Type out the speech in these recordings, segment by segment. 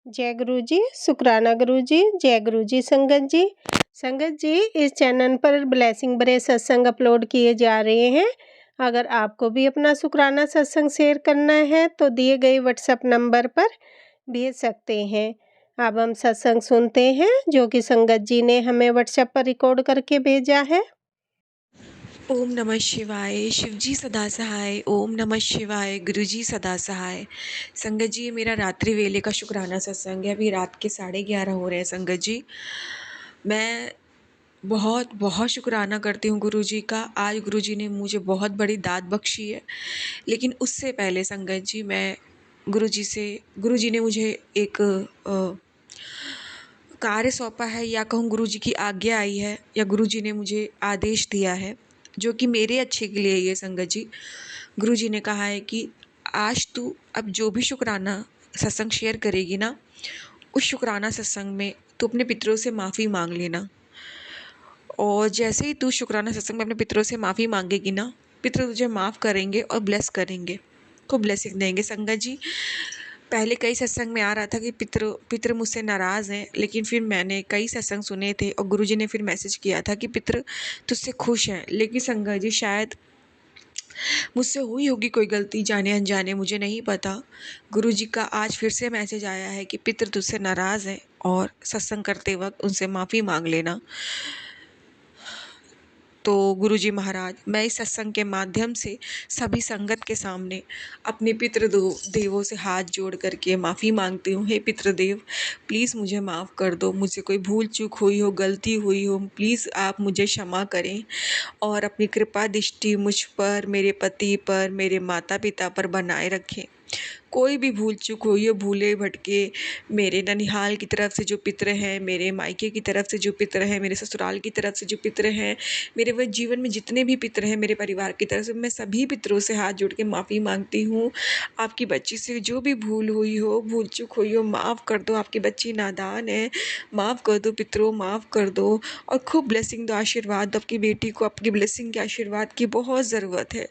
जय गुरु जी, शुक्राना गुरु जी, जय गुरु जी संगत जी। संगत जी, इस चैनल पर ब्लेसिंग भरे सत्संग अपलोड किए जा रहे हैं। अगर आपको भी अपना शुक्राना सत्संग शेयर करना है तो दिए गए व्हाट्सएप नंबर पर भेज सकते हैं। अब हम सत्संग सुनते हैं जो कि संगत जी ने हमें व्हाट्सएप पर रिकॉर्ड करके भेजा है। ओम नमः शिवाय। शिवजी सदा सहाय। ओम नमः शिवाय। गुरुजी सदा सहाय। संगत जी, ये मेरा रात्रि वेले का शुक्राना सत्संग है। अभी रात के 11:30 हो रहे हैं। संगत जी, मैं बहुत बहुत शुक्राना करती हूँ गुरुजी का। आज गुरुजी ने मुझे बहुत बड़ी दात बख्शी है। लेकिन उससे पहले संगत जी, मैं गुरुजी ने मुझे एक कार्य सौंपा है, या कहूँ गुरुजी की आज्ञा आई है, या गुरुजी ने मुझे आदेश दिया है जो कि मेरे अच्छे के लिए। ये संगत जी, गुरुजी ने कहा है कि आज तू अब जो भी शुक्राना सत्संग शेयर करेगी ना, उस शुक्राना सत्संग में तू अपने पितरों से माफ़ी मांग लेना। और जैसे ही तू शुक्राना सत्संग में अपने पितरों से माफ़ी मांगेगी ना, पितर तुझे माफ़ करेंगे और ब्लेस करेंगे, खूब ब्लेसिंग देंगे। संगत जी, पहले कई सत्संग में आ रहा था कि पितर पितर मुझसे नाराज़ हैं, लेकिन फिर मैंने कई सत्संग सुने थे और गुरुजी ने फिर मैसेज किया था कि पितर तुझसे खुश हैं। लेकिन संगत जी, शायद मुझसे हुई होगी कोई गलती जाने अनजाने, मुझे नहीं पता। गुरुजी का आज फिर से मैसेज आया है कि पितर तुझसे नाराज़ हैं और सत्संग करते वक्त उनसे माफ़ी मांग लेना। तो गुरुजी महाराज, मैं इस सत्संग के माध्यम से सभी संगत के सामने अपने देवों से हाथ जोड़ करके माफ़ी मांगती हूँ। हे पितृदेव, प्लीज़ मुझे माफ़ कर दो। मुझसे कोई भूल चूक हुई हो, गलती हुई हो, प्लीज़ आप मुझे क्षमा करें और अपनी कृपा दृष्टि मुझ पर, मेरे पति पर, मेरे माता पिता पर बनाए रखें। कोई भी भूल चूक हुई हो, भूले भटके मेरे ननिहाल की तरफ से जो पितर हैं, मेरे मायके की तरफ से जो पितर हैं, मेरे ससुराल की तरफ से जो पितर हैं, मेरे वह जीवन में जितने भी पितर हैं मेरे परिवार की तरफ से, मैं सभी पितरों से हाथ जोड़ के माफ़ी मांगती हूँ। आपकी बच्ची से जो भी भूल हुई हो, भूल चूक हुई हो, माफ़ कर दो। आपकी बच्ची नादान है, माफ़ कर दो पितरों, माफ़ कर दो। और खूब ब्लेसिंग दो, आशीर्वाद दो। आपकी बेटी को आपकी ब्लेसिंग के आशीर्वाद की बहुत ज़रूरत है।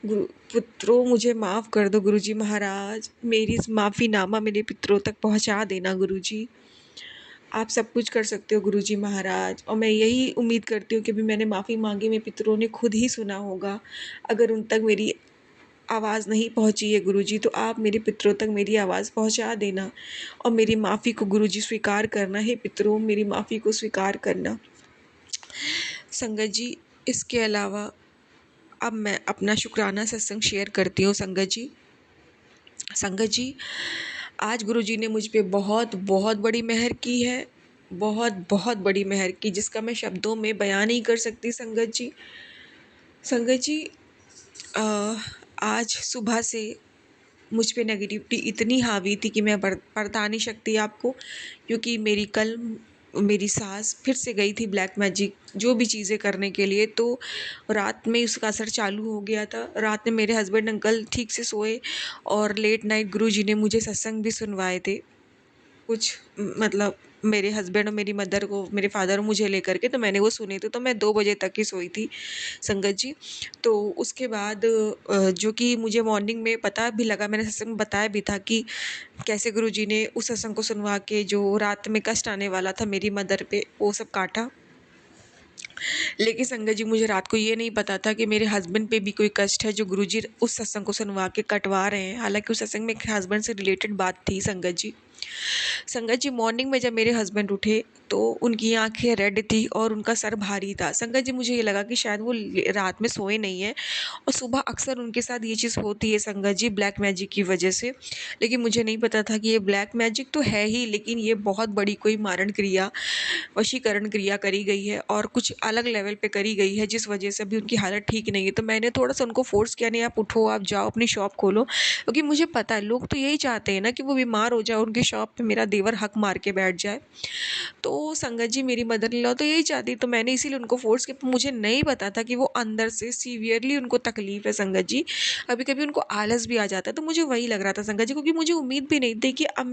गुरु पुत्रों, मुझे माफ़ कर दो गुरुजी महाराज। मेरी इस माफ़ीनामा मेरे पितरों तक पहुँचा देना गुरुजी। आप सब कुछ कर सकते हो गुरुजी महाराज, और मैं यही उम्मीद करती हूँ कि भी मैंने माफ़ी मांगी, मेरे पितरों ने खुद ही सुना होगा। अगर उन तक मेरी आवाज़ नहीं पहुँची है गुरुजी, तो आप मेरे पितरों तक मेरी आवाज़ पहुँचा देना और मेरी माफ़ी को गुरुजी स्वीकार करना। हे पितरों, मेरी माफ़ी को स्वीकार करना। संगत जी, इसके अलावा अब मैं अपना शुक्राना सत्संग शेयर करती हूँ। संगत जी, आज गुरुजी ने मुझ पे बहुत बहुत बड़ी मेहर की है, बहुत बहुत बड़ी मेहर की, जिसका मैं शब्दों में बयान नहीं कर सकती। संगत जी, आज सुबह से मुझ पे नेगेटिविटी इतनी हावी थी कि मैं बता नहीं सकती आपको। क्योंकि मेरी सास फिर से गई थी ब्लैक मैजिक जो भी चीज़ें करने के लिए, तो रात में उसका असर चालू हो गया था। रात में मेरे हस्बैंड अंकल ठीक से सोए और लेट नाइट गुरुजी ने मुझे सत्संग भी सुनवाए थे कुछ, मतलब मेरे हस्बैंड और मेरी मदर को, मेरे फादर मुझे लेकर के, तो मैंने वो सुने थे। तो मैं 2 बजे तक ही सोई थी संगत जी। तो उसके बाद जो कि मुझे मॉर्निंग में पता भी लगा, मैंने सत्संग में बताया भी था कि कैसे गुरुजी ने उस सत्संग को सुनवा के जो रात में कष्ट आने वाला था मेरी मदर पे, वो सब काटा। लेकिन संगत जी, मुझे रात को ये नहीं पता था कि मेरे हस्बैंड पे भी कोई कष्ट है जो गुरुजी उस सत्संग को सुनवा के कटवा रहे हैं। हालांकि उस सत्संग में हस्बैंड से रिलेटेड बात थी संगत जी। संगत जी, मॉर्निंग में जब मेरे हस्बैंड उठे तो उनकी आंखें रेड थी और उनका सर भारी था। संगत जी, मुझे ये लगा कि शायद वो रात में सोए नहीं है, और सुबह अक्सर उनके साथ ये चीज़ होती है संगत जी, ब्लैक मैजिक की वजह से। लेकिन मुझे नहीं पता था कि ये ब्लैक मैजिक तो है ही, लेकिन ये बहुत बड़ी कोई मारण क्रिया, वशीकरण क्रिया करी गई है और कुछ अलग लेवल पे करी गई है, जिस वजह से अभी उनकी हालत ठीक नहीं है। तो मैंने थोड़ा सा उनको फोर्स किया, नहीं आप उठो, आप जाओ अपनी शॉप खोलो, क्योंकि मुझे पता है लोग तो यही चाहते हैं ना कि वो बीमार हो जाए, उनकी शॉप पे मेरा देवर हक मार के बैठ जाए। तो संगत जी मेरी मदर इन लॉ तो यही चाहती, तो मैंने इसीलिए उनको फ़ोर्स किया, पर मुझे नहीं पता था कि वो अंदर से सीवियरली उनको तकलीफ़ है संगत जी। कभी-कभी उनको आलस भी आ जाता है, तो मुझे वही लग रहा था संगत जी, क्योंकि मुझे उम्मीद भी नहीं थी कि अब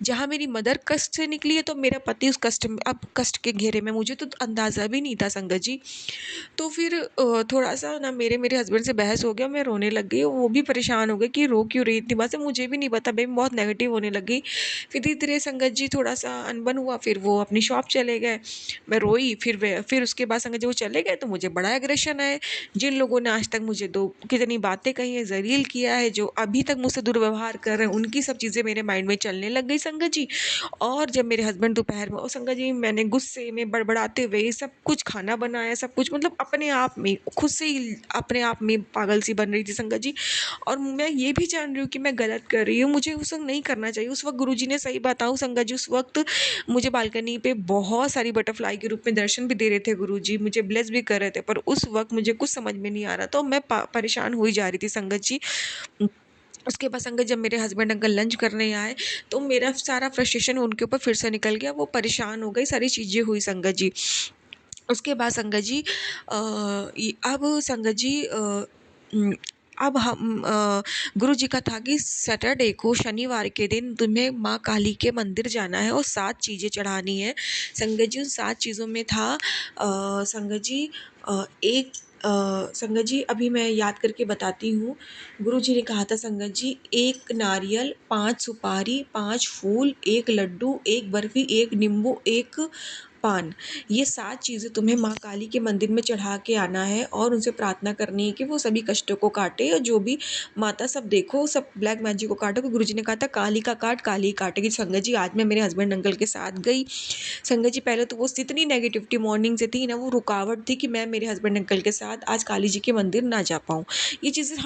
जहाँ मेरी मदर कष्ट से निकली है, तो मेरा पति उस कष्ट में, अब कष्ट के घेरे में, मुझे तो अंदाज़ा भी नहीं था संगत जी। तो फिर थोड़ा-सा ना मेरे मेरे हस्बैंड से बहस हो गया, मैं रोने लग गई, वो भी परेशान हो गए कि रो क्यों रही इतनी बार से, मुझे भी नहीं पता भई, मैं बहुत नेगेटिव होने लग गई। फिर धीरे-धीरे संगत जी थोड़ा-सा अनबन हुआ, फिर वो अपनी शॉप चले गए, मैं रोई, फिर उसके बाद संगत जी वो चले गए, तो मुझे बड़ा एग्रेशन आया। जिन लोगों ने आज तक मुझे दो कितनी बातें कही हैं, ज़लील किया है, जो अभी तक मुझसे दुर्व्यवहार कर रहे हैं, उनकी सब चीज़ें मेरे माइंड में चलने लग गई संगत जी। और जब मेरे हस्बैंड दोपहर में, और संगत जी मैंने गुस्से में बड़बड़ाते हुए ये सब कुछ खाना बनाया, सब कुछ मतलब अपने आप में खुद से ही अपने आप में पागल सी बन रही थी संगत जी। और मैं ये भी जान रही हूँ कि मैं गलत कर रही हूँ, मुझे उस वक्त नहीं करना चाहिए। उस वक्त गुरुजी ने, सही बताऊँ संगत जी, उस वक्त मुझे बालकनी पे बहुत सारी बटरफ्लाई के रूप में दर्शन भी दे रहे थे गुरुजी, मुझे ब्लेस भी कर रहे थे, पर उस वक्त मुझे कुछ समझ में नहीं आ रहा था और मैं परेशान हुई जा रही थी संगत जी। उसके बाद संगत जब मेरे हस्बैंड अंकल लंच करने आए, तो मेरा सारा फ्रस्ट्रेशन उनके ऊपर फिर से निकल गया, वो परेशान हो गई, सारी चीज़ें हुई संगत जी। उसके बाद संगत जी अब संगत जी उम, अब गुरुजी का था कि सैटरडे को, शनिवार के दिन तुम्हें माँ काली के मंदिर जाना है और 7 चीज़ें चढ़ानी है। संगत जी उन 7 चीज़ों में था संगत जी एक संगत जी अभी मैं याद करके बताती हूँ। गुरुजी ने कहा था संगत जी, 1 नारियल, 5 सुपारी, 5 फूल, 1 लड्डू, 1 बर्फी, 1 नींबू, 1 पान। ये 7 चीज़ें तुम्हें माँ काली के मंदिर में चढ़ा के आना है और उनसे प्रार्थना करनी है कि वो सभी कष्टों को काटे, और जो भी माता सब देखो, सब ब्लैक मैजिक को काटो, क्योंकि गुरुजी ने कहा था काली का काट काली ही काटेगी। संगत जी आज मैं मेरे हस्बैंड अंकल के साथ गई। संगत जी पहले तो वो इतनी नेगेटिविटी मॉर्निंग से थी ना, वो रुकावट थी कि मैं मेरे हस्बैंड अंकल के साथ आज काली जी के मंदिर ना जा पाऊँ। ये चीज़ें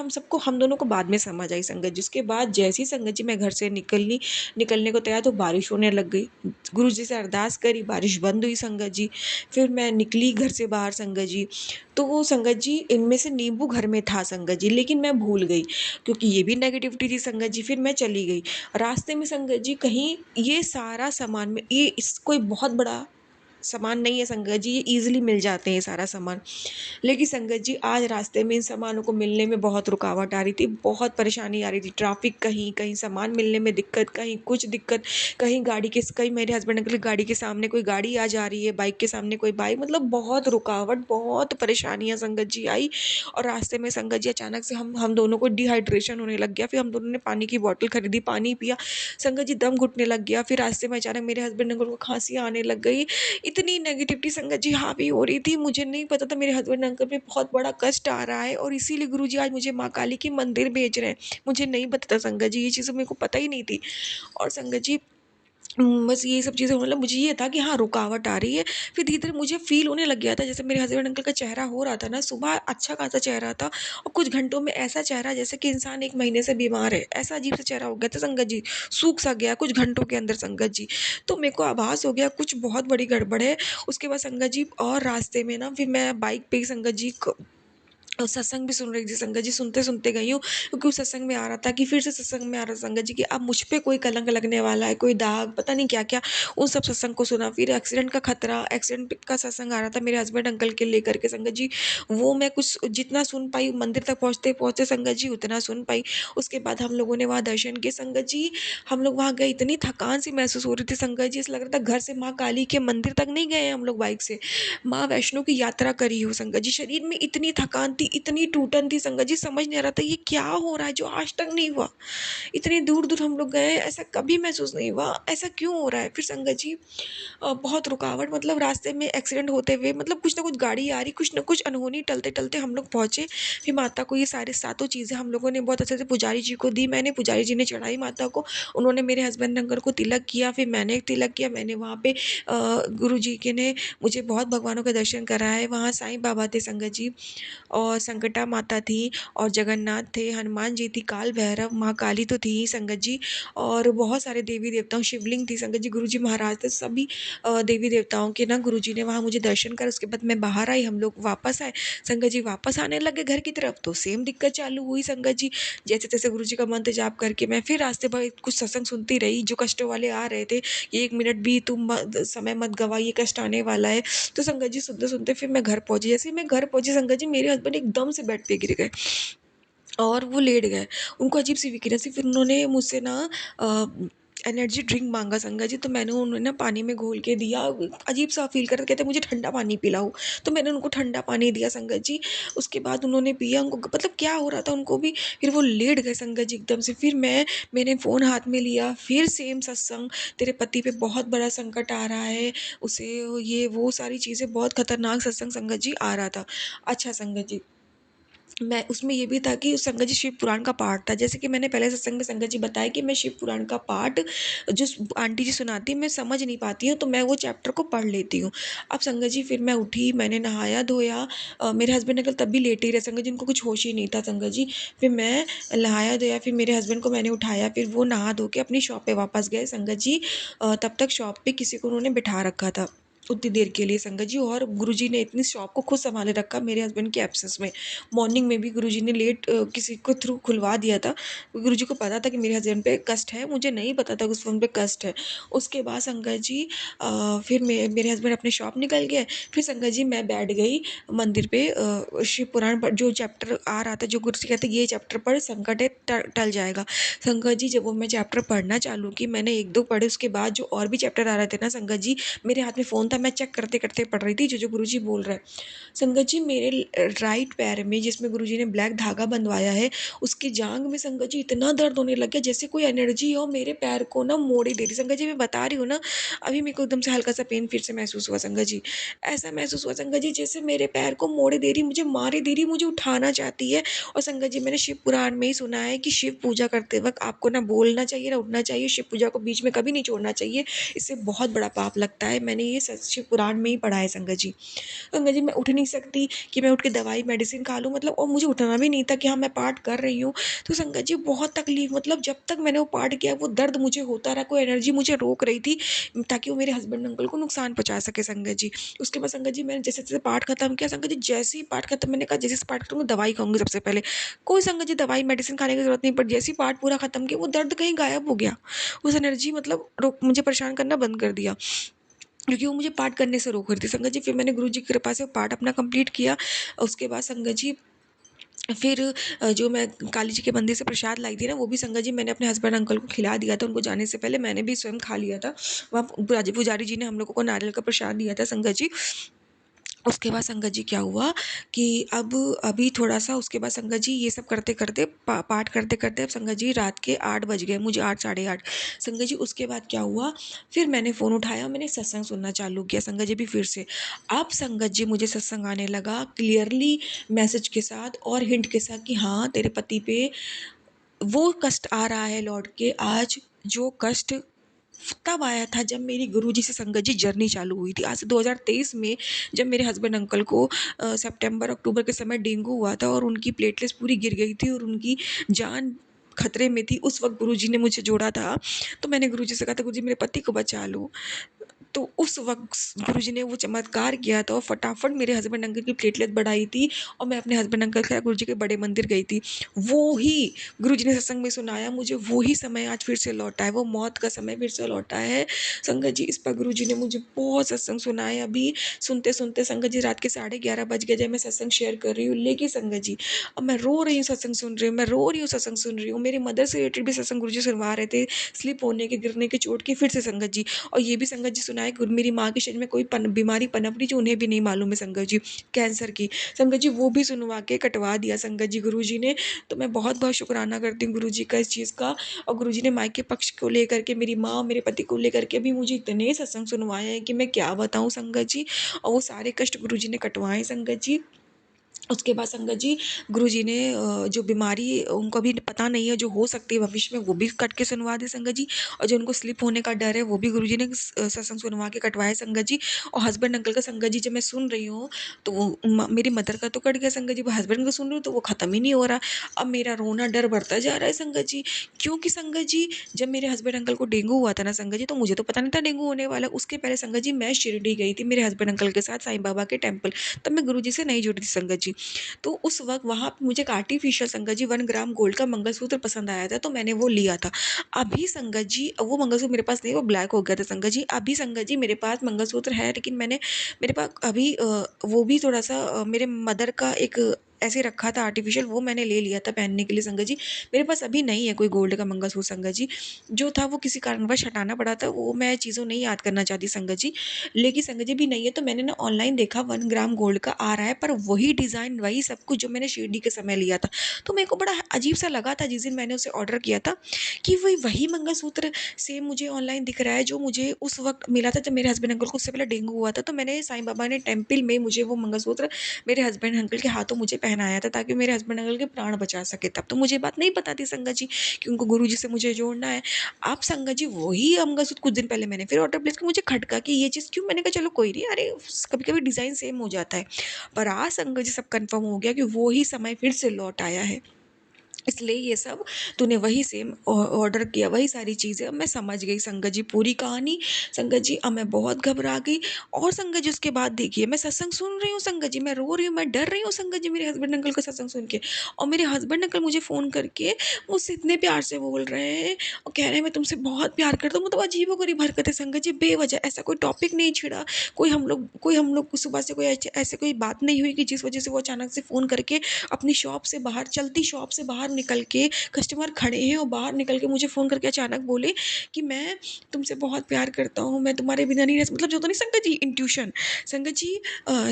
हम दोनों को बाद में समझ आई संगत जी। उसके बाद जैसे ही संगत जी मैं घर से निकलने को तैयार, तो बारिश होने लग गई। गुरुजी से अरदास करी, बारिश बंद हुई संगत जी। फिर मैं निकली घर से बाहर संगत जी, तो वो संगत जी इनमें से नींबू घर में था संगत जी, लेकिन मैं भूल गई, क्योंकि ये भी नेगेटिविटी थी संगत जी। फिर मैं चली गई। रास्ते में संगत जी कहीं ये सारा सामान में, ये इस कोई बहुत बड़ा सामान नहीं है संगत जी, ये ईज़िली मिल जाते हैं ये सारा सामान। लेकिन संगत जी आज रास्ते में इन सामानों को मिलने में बहुत रुकावट आ रही थी, बहुत परेशानी आ रही थी। ट्रैफिक, कहीं कहीं सामान मिलने में दिक्कत, कहीं कुछ दिक्कत, कहीं मेरे हस्बैंड अंकल की गाड़ी के सामने कोई गाड़ी आ जा रही है, बाइक के सामने कोई बाइक, मतलब बहुत रुकावट, बहुत परेशानियाँ संगत जी आई। और रास्ते में संगत जी अचानक से हम दोनों को डिहाइड्रेशन होने लग गया। फिर हम दोनों ने पानी की बॉटल खरीदी, पानी पिया। संगत जी दम घुटने लग गया। फिर रास्ते में अचानक मेरे हस्बैंड अंकल को खांसी आने लग गई। इतनी नेगेटिविटी संगत जी हावी हो रही थी, मुझे नहीं पता था मेरे हस्बैंड अंकल पे बहुत बड़ा कष्ट आ रहा है, और इसीलिए गुरुजी आज मुझे माँ काली के मंदिर भेज रहे हैं। मुझे नहीं पता था संगत जी, ये चीज़ें मेरे को पता ही नहीं थी। और संगत जी बस ये सब चीज़ें, मतलब मुझे ये था कि हाँ, रुकावट आ रही है। फिर धीरे-धीरे मुझे फ़ील होने लग गया था, जैसे मेरे हस्बैंड अंकल का चेहरा हो रहा था ना, सुबह अच्छा-खासा चेहरा था, और कुछ घंटों में ऐसा चेहरा जैसे कि इंसान 1 महीने से बीमार है, ऐसा अजीब-सा चेहरा हो गया था संगत जी, सूख-सा गया कुछ घंटों के अंदर संगत जी। तो मेरे को आभास हो गया कुछ बहुत बड़ी गड़बड़ है। उसके बाद संगत जी, और रास्ते में ना फिर मैं बाइक पे ही संगत जी सत्संग भी सुन रही थी संगत जी, सुनते-सुनते गई हूँ, क्योंकि उस सत्संग में आ रहा था कि फिर से सत्संग में आ रहा था संगत जी कि अब मुझ पे कोई कलंक लगने वाला है, कोई दाग, पता नहीं क्या-क्या, उन सब सत्संग को सुना। फिर एक्सीडेंट का खतरा, एक्सीडेंट का सत्संग आ रहा था मेरे हस्बैंड अंकल के लेकर के संगत जी, वो मैं कुछ जितना सुन पाई मंदिर तक पहुँचते-पहुँचते संगत जी, उतना सुन पाई। उसके बाद हम लोगों ने वहाँ दर्शन किए संगत जी, हम लोग वहाँ गए, इतनी थकान सी महसूस हो रही थी संगत जी, ऐसा लग रहा था घर से माँ काली के मंदिर तक नहीं गए हैं हम लोग बाइक से, माँ वैष्णो की यात्रा करी हो संगत जी। शरीर में इतनी थकान थी, इतनी टूटन थी संगत जी, समझ नहीं आ रहा था ये क्या हो रहा है जो आज तक नहीं हुआ। इतनी दूर-दूर हम लोग गए, ऐसा कभी महसूस नहीं हुआ, ऐसा क्यों हो रहा है? फिर संगत जी बहुत रुकावट, मतलब रास्ते में एक्सीडेंट होते हुए, मतलब कुछ ना कुछ गाड़ी आ रही, कुछ ना कुछ अनहोनी टलते-टलते हम लोग पहुँचे। फिर माता को ये सारे सातों चीज़ें हम लोगों ने बहुत अच्छे से पुजारी जी को दी, मैंने पुजारी जी ने चढ़ाई माता को, उन्होंने मेरे हस्बैंड अंकल को तिलक किया, फिर मैंने तिलक किया। मैंने वहाँ पे गुरु जी के ने मुझे बहुत भगवानों के दर्शन कराए, वहाँ साईं बाबा थे संगत जी। और और संकटा माता थी और जगन्नाथ थे, हनुमान जी थी, काल भैरव, माँ काली तो थी ही संगत जी, और बहुत सारे देवी देवताओं, शिवलिंग थी संगत जी, गुरुजी महाराज थे, सभी देवी देवताओं के ना गुरुजी ने वहाँ मुझे दर्शन कर, उसके बाद मैं बाहर आई, हम लोग वापस आए संगत जी, वापस आने लगे घर की तरफ तो सेम दिक्कत चालू हुई संगत जी। जैसे तैसे गुरुजी का मंत्र जाप करके मैं फिर रास्ते भर कुछ सत्संग सुनती रही, जो कष्टों वाले आ रहे थे, ये 1 मिनट भी तुम समय मत गवाइए, कष्ट आने वाला है। तो संगत जी सुनते-सुनते फिर मैं घर पहुँची। जैसे ही मैं घर पहुँची संगत जी, मेरे हस्बैंड एकदम से बेड पे गिर गए और वो लेट गए। उनको अजीब-सी वीकनेस थी, फिर उन्होंने मुझसे ना अ, एनर्जी ड्रिंक माँगा संगत जी, तो मैंने उन्हें ना पानी में घोल के दिया। अजीब-सा फ़ील कर रहे, कहते मुझे ठंडा पानी पिलाओ, तो मैंने उनको ठंडा पानी दिया संगत जी। उसके बाद उन्होंने पिया, उनको मतलब क्या हो रहा था उनको भी, फिर वो लेट गए संगत जी एकदम से। फिर मैंने फ़ोन हाथ में लिया, फिर सेम सत्संग, तेरे पति पे बहुत बड़ा संकट आ रहा है, उसे ये वो सारी चीज़ें, बहुत खतरनाक सत्संग संगत जी आ रहा था। अच्छा संगत जी, मैं उसमें ये भी था कि उस संगत जी शिव पुराण का पाठ था। जैसे कि मैंने पहले सत्संग में संगत जी बताया कि मैं शिव पुराण का पाठ जो आंटी जी सुनाती हैं, मैं समझ नहीं पाती हूँ, तो मैं वो चैप्टर को पढ़ लेती हूँ। अब संगत जी फिर मैं उठी, मैंने नहाया धोया, मेरे हस्बैंड अंकल तब भी लेटे ही रहे संगत जी, उनको कुछ होश ही नहीं था संगत जी। फिर मैं नहाया धोया, फिर मेरे हस्बैंड को मैंने उठाया, फिर वो नहा धो के अपनी शॉप पे वापस गए संगत जी। तब तक शॉप पे किसी को उन्होंने बिठा रखा था उतनी देर के लिए संगत जी, और गुरुजी ने इतनी शॉप को खुद संभाले रखा मेरे हस्बैंड के एब्सेंस में। मॉर्निंग में भी गुरुजी ने लेट किसी को थ्रू खुलवा दिया था। गुरुजी को पता था कि मेरे हस्बैंड पे कष्ट है, मुझे नहीं पता था कि उस फ़ोन पे कष्ट है। उसके बाद संगत जी फिर मेरे हस्बैंड अपने शॉप निकल गए। फिर संगत जी मैं बैठ गई मंदिर पे, शिव पुराण पर जो चैप्टर आ रहा था, जो गुरुजी कहते ये चैप्टर पढ़, संकट है टल जाएगा। संगत जी जब वो मैं चैप्टर पढ़ना चालू की, मैंने 1-2 पढ़े, उसके बाद जो और भी चैप्टर आ रहे थे ना संगत जी, मेरे हाथ में फ़ोन था, मैं चेक करते-करते पढ़ रही थी जो गुरुजी बोल रहे हैं। संगत जी मेरे राइट पैर में, जिसमें गुरुजी ने ब्लैक धागा बंधवाया है, उसकी जांघ में संगत जी इतना दर्द होने लग गया, जैसे कोई एनर्जी हो मेरे पैर को ना मोड़े दे रही। संगत जी मैं बता रही हूँ ना, अभी मेरे को एकदम से हल्का सा पेन फिर से महसूस हुआ संगत जी। ऐसा महसूस हुआ संगत जी जैसे मेरे पैर को मोड़े दे रही, मुझे मारे दे रही, मुझे उठाना चाहती है। और संगत जी मैंने शिव पुराण में ही सुना है कि शिव पूजा करते वक्त आपको ना बोलना चाहिए ना उठना चाहिए, शिव पूजा को बीच में कभी नहीं छोड़ना चाहिए, इससे बहुत बड़ा पाप लगता है। मैंने ये शिव पुराण में ही पढ़ा है संगत जी। संगत जी मैं उठ नहीं सकती कि मैं उठ के दवाई मेडिसिन खा लूँ, मतलब, और मुझे उठना भी नहीं था कि हाँ मैं पाठ कर रही हूँ। तो संगत जी बहुत तकलीफ, मतलब जब तक मैंने वो पाठ किया वो दर्द मुझे होता रहा, कोई एनर्जी मुझे रोक रही थी ताकि वो मेरे हस्बैंड अंकल को नुकसान पहुंचा सके संगत जी। उसके बाद संगत जी मैंने जैसे जैसे पाठ खत्म किया संगत जी, जैसे ही पाठ खत्म, मैंने कहा जैसे पाठ खत्म दवाई खाऊंगी सबसे पहले, कोई संगत जी दवाई मेडिसिन खाने की जरूरत नहीं पड़ी। जैसे ही पाठ पूरा खत्म किया वो दर्द कहीं गायब हो गया, उस एनर्जी मतलब रोक मुझे परेशान करना बंद कर दिया, क्योंकि वो मुझे पाठ करने से रोक रही थी संगत जी। फिर मैंने गुरु जी की कृपा से पाठ अपना कंप्लीट किया। उसके बाद संगत जी फिर जो मैं काली जी के मंदिर से प्रसाद लाई थी ना, वो भी संगत जी मैंने अपने हस्बैंड अंकल को खिला दिया था, उनको जाने से पहले मैंने भी स्वयं खा लिया था। वहाँ पुजारी जी ने हम लोगों को नारियल का प्रसाद दिया था संगत जी। उसके बाद संगत जी क्या हुआ कि अब अभी थोड़ा-सा उसके बाद संगत जी ये सब करते-करते पाठ करते-करते अब संगत जी रात के 8 बज गए मुझे, 8 साढ़े 8। संगत जी उसके बाद क्या हुआ, फिर मैंने फ़ोन उठाया, मैंने सत्संग सुनना चालू किया संगत जी भी फिर से। अब संगत जी मुझे सत्संग आने लगा क्लियरली मैसेज के साथ और हिंट के साथ कि हाँ, तेरे पति पे वो कष्ट आ रहा है लौट के आज, जो कष्ट तब आया था जब मेरी गुरुजी से संगत जी जर्नी चालू हुई थी। आज से 2023 में जब मेरे हस्बैंड अंकल को सितंबर अक्टूबर के समय डेंगू हुआ था और उनकी प्लेटलेट्स पूरी गिर गई थी और उनकी जान खतरे में थी, उस वक़्त गुरुजी ने मुझे जोड़ा था। तो मैंने गुरुजी से कहा था, गुरुजी मेरे पति को बचा लो। तो उस वक़्त गुरुजी ने वो चमत्कार किया था और फटाफट मेरे हस्बैंड अंकल की प्लेटलेट बढ़ाई थी और मैं अपने हस्बैंड अंकल के साथ गुरुजी के बड़े मंदिर गई थी। वो ही गुरुजी ने सत्संग में सुनाया मुझे, वो ही समय आज फिर से लौटा है, वो मौत का समय फिर से लौटा है। संगत जी इस पर गुरुजी ने मुझे बहुत सत्संग सुनाए। अभी सुनते-सुनते संगत जी रात के 11:30 बज गए जब मैं सत्संग शेयर कर रही हूँ। लेकिन संगत जी अब मैं रो रही हूँ सत्संग सुन रही हूँ, मैं रो रही हूँ सत्संग सुन रही हूँ। मेरी मदर से रिलेटेड भी सत्संग गुरुजी सुनवा रहे थे, स्लिप होने के, गिरने की, चोट की, फिर से संगत जी। और ये भी संगत जी सुनाए कि मेरी माँ के शरीर में कोई बीमारी पनप रही जो उन्हें भी नहीं मालूम है संगत जी, कैंसर की। संगत जी वो भी सुनवा के कटवा दिया संगत जी गुरुजी ने। तो मैं बहुत-बहुत शुक्राना करती हूँ गुरुजी का इस चीज़ का। और गुरुजी ने मायके पक्ष को लेकर के, मेरी माँ और मेरे पति को लेकर के भी मुझे इतने सत्संग सुनवाए हैं कि मैं क्या बताऊँ संगत जी। और वो सारे कष्ट गुरुजी ने कटवाए संगत जी। उसके बाद संगत जी गुरुजी ने जो बीमारी उनको अभी पता नहीं है जो हो सकती है भविष्य में, वो भी कट के सुनवा दी संगत जी। और जो उनको स्लिप होने का डर है वो भी गुरुजी ने सत्संग सुनवा के कटवाया संगत जी। और हस्बैंड अंकल का संगत जी जब मैं सुन रही हूँ तो वो मेरी मदर का तो कट गया संगत जी, हस्बैंड का सुन रही हूँ तो वो खत्म ही नहीं हो रहा। अब मेरा रोना डर बढ़ता जा रहा है संगत जी, क्योंकि संगत जी जब मेरे हस्बैंड अंकल को डेंगू हुआ था ना संगत जी, तो मुझे तो पता नहीं था डेंगू होने वाला। उसके पहले संगत जी मैं शिरडी गई थी मेरे हस्बैंड अंकल के साथ साईं बाबा के टेम्पल, तब मैं गुरुजी से नहीं जुड़ी थी संगत जी। तो उस वक़्त वहाँ पे मुझे एक आर्टिफ़िशियल संगत जी 1 ग्राम गोल्ड का मंगलसूत्र पसंद आया था, तो मैंने वो लिया था। अभी संगत जी वो मंगलसूत्र मेरे पास नहीं, वो ब्लैक हो गया था संगत जी। अभी संगत जी मेरे पास मंगलसूत्र है, लेकिन मेरे पास अभी वो भी थोड़ा-सा मेरे मदर का एक ऐसे रखा था आर्टिफ़िशियल, वो मैंने ले लिया था पहनने के लिए संगत जी। मेरे पास अभी नहीं है कोई गोल्ड का मंगलसूत्र संगत जी। जो था वो किसी कारणवश हटाना पड़ा था, वो मैं चीज़ों नहीं याद करना चाहती संगत जी। लेकिन संगत जी भी नहीं है, तो मैंने ना ऑनलाइन देखा 1 ग्राम गोल्ड का आ रहा है, पर वही डिज़ाइन, वही सब कुछ जो मैंने शिरडी के समय लिया था। तो मेरे को बड़ा अजीब-सा लगा था जिस दिन मैंने उसे ऑर्डर किया था, कि वही वही मंगलसूत्र सेम मुझे ऑनलाइन दिख रहा है जो मुझे उस वक़्त मिला था जब मेरे हस्बैंड अंकल को उससे पहले डेंगू हुआ था। तो मैंने साईं बाबा ने टेम्पल में मुझे वो मंगलसूत्र मेरे हस्बैंड अंकल के हाथों मुझे पहनाया था, ताकि मेरे हस्बैंड अंकल के प्राण बचा सके। तब तो मुझे ये बात नहीं पता थी संगत जी कि उनको गुरुजी से मुझे जोड़ना है। अब संगत जी वही मंगलसूत्र कुछ दिन पहले मैंने फिर ऑर्डर प्लेस किया, मुझे खटका कि ये चीज़ क्यों? मैंने कहा चलो कोई नहीं, अरे कभी-कभी डिज़ाइन सेम हो जाता है। पर आज संगत जी सब कन्फर्म हो गया कि वो ही समय फिर से लौट आया है। इसलिए ये सब तूने वही सेम ऑर्डर किया, वही सारी चीज़ें। अब मैं समझ गई संगत जी पूरी कहानी। संगत जी अब मैं बहुत घबरा गई। और संगत जी उसके बाद देखिए मैं सत्संग सुन रही हूँ संगत जी, मैं रो रही हूँ, मैं डर रही हूँ संगत जी मेरे हस्बैंड अंकल का सत्संग सुन के। और मेरे हस्बैंड अंकल मुझे फ़ोन करके मुझसे इतने प्यार से बोल रहे हैं और कह रहे हैं मैं तुमसे बहुत प्यार करता हूँ। मतलब अजीबो-गरीब हरकत है संगत जी, बेवजह ऐसा कोई टॉपिक नहीं छिड़ा, कोई हम लोग सुबह से कोई ऐसे कोई बात नहीं हुई कि जिस वजह से वो अचानक से फ़ोन करके अपनी शॉप से बाहर, चलती शॉप से बाहर निकल के, कस्टमर खड़े हैं और बाहर निकल के मुझे फ़ोन करके अचानक बोले कि मैं तुमसे बहुत प्यार करता हूँ, मैं तुम्हारे बिना नहीं रह मतलब जो होता नहीं संगत जी इंट्यूशन, संगत जी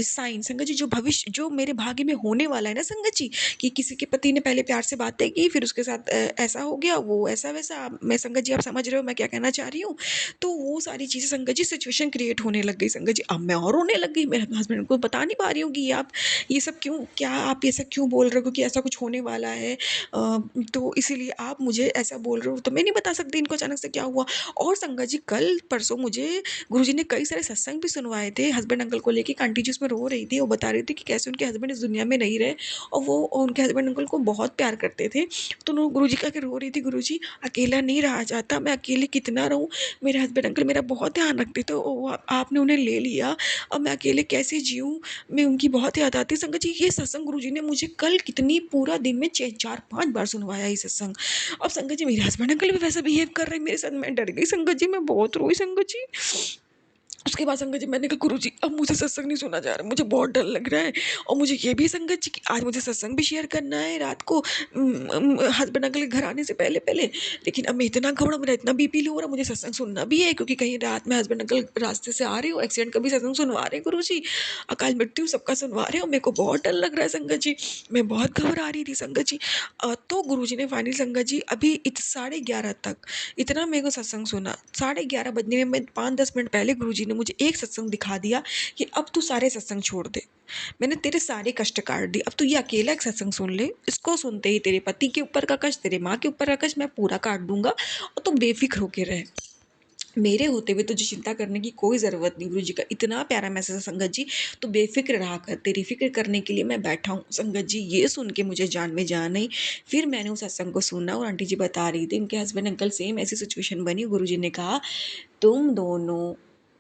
साइन, संगत जी जो भविष्य जो मेरे भाग्य में होने वाला है ना संगत जी, कि किसी के पति ने पहले प्यार से बातें की, फिर उसके साथ ऐसा हो गया, वो ऐसा-वैसा, मैं संगत जी आप समझ रहे हो मैं क्या कहना चाह रही हूँ। तो वो सारी चीज़ें संगत जी सिचुएशन क्रिएट होने लग गई संगत जी। अब मैं और रोने लग गई, मेरे हस्बैंड को बता नहीं पा रही हूँ कि ये सब क्यों, क्या आप ये सब क्यों बोल रहे हो कि ऐसा कुछ होने वाला है। तो इसीलिए आप मुझे ऐसा बोल रहे हो, तो मैं नहीं बता सकती इनको अचानक से क्या हुआ। और संगत जी कल परसों मुझे गुरुजी ने कई सारे सत्संग भी सुनवाए थे हस्बैंड अंकल को लेके। एक आंटी जी उसमें रो रही थी, वो बता रही थी कि कैसे उनके हस्बैंड इस दुनिया में नहीं रहे और वो उनके हस्बैंड अंकल को बहुत प्यार करते थे। तो उन्होंने गुरुजी का के रो रही थी, गुरुजी अकेला नहीं रहा जाता, मैं अकेले कितना रहूँ, मेरे हस्बैंड अंकल मेरा बहुत ध्यान रखते थे, आपने उन्हें ले लिया, अब मैं अकेले कैसे जीऊँ, मैं उनकी बहुत याद आती है। संगत जी ये सत्संग गुरुजी ने मुझे कल कितनी पूरा दिन में 4-5 बार सुनवाया ये सत्संग। अब संगत जी मेरे हस्बैंड अंकल भी वैसा बिहेव कर रहे हैं मेरे साथ, मैं डर गई संगत जी, मैं बहुत रोई संगत जी। उसके बाद संगत जी मैंने कहा गुरुजी अब मुझे सत्संग नहीं सुना जा रहा, मुझे बहुत डर लग रहा है। और मुझे ये भी संगत जी कि आज मुझे सत्संग भी शेयर करना है रात को हस्बैंड अंकल के घर आने से पहले पहले। लेकिन अब मैं इतना घबरा, मेरा इतना बीपी लो हो रहा, मुझे सत्संग सुनना भी है, क्योंकि कहीं रात में हस्बैंड अंकल रास्ते से आ रहे हो, एक्सीडेंट का भी सत्संग सुनवा रहे गुरु जी, अकाल मृत्यु सबका सुनवा रहे हो, मेरे को बहुत डर लग रहा है संगत जी, मैं बहुत घबरा रही थी संगत जी। तो गुरु जी ने फाइनली संगत जी अभी 11:30 तक इतना मेरे को सत्संग सुना, 11:30 बजने में मैं 5-10 मिनट पहले गुरुजी ने मुझे एक सत्संग दिखा दिया कि अब तू सारे सत्संग छोड़ दे, मैंने तेरे सारे कष्ट काट दिए, अब तू ये अकेला एक सत्संग सुन ले, इसको सुनते ही तेरे पति के ऊपर का कष्ट, तेरे माँ के ऊपर का कष्ट मैं पूरा काट दूंगा और तू बेफिक्र होके रहे, मेरे होते हुए तुझे चिंता करने की कोई ज़रूरत नहीं। गुरु जी का इतना प्यारा मैसेज है संगत जी, तो बेफ़िक्र रहा कर, तेरी फ़िक्र करने के लिए मैं बैठा हूँ। संगत जी ये सुन के मुझे जान में जान आई। फिर मैंने उस सत्संग को सुना और आंटी जी बता रही थी उनके हस्बैंड अंकल सेम ऐसी सिचुएशन बनी। गुरु जी ने कहा तुम दोनों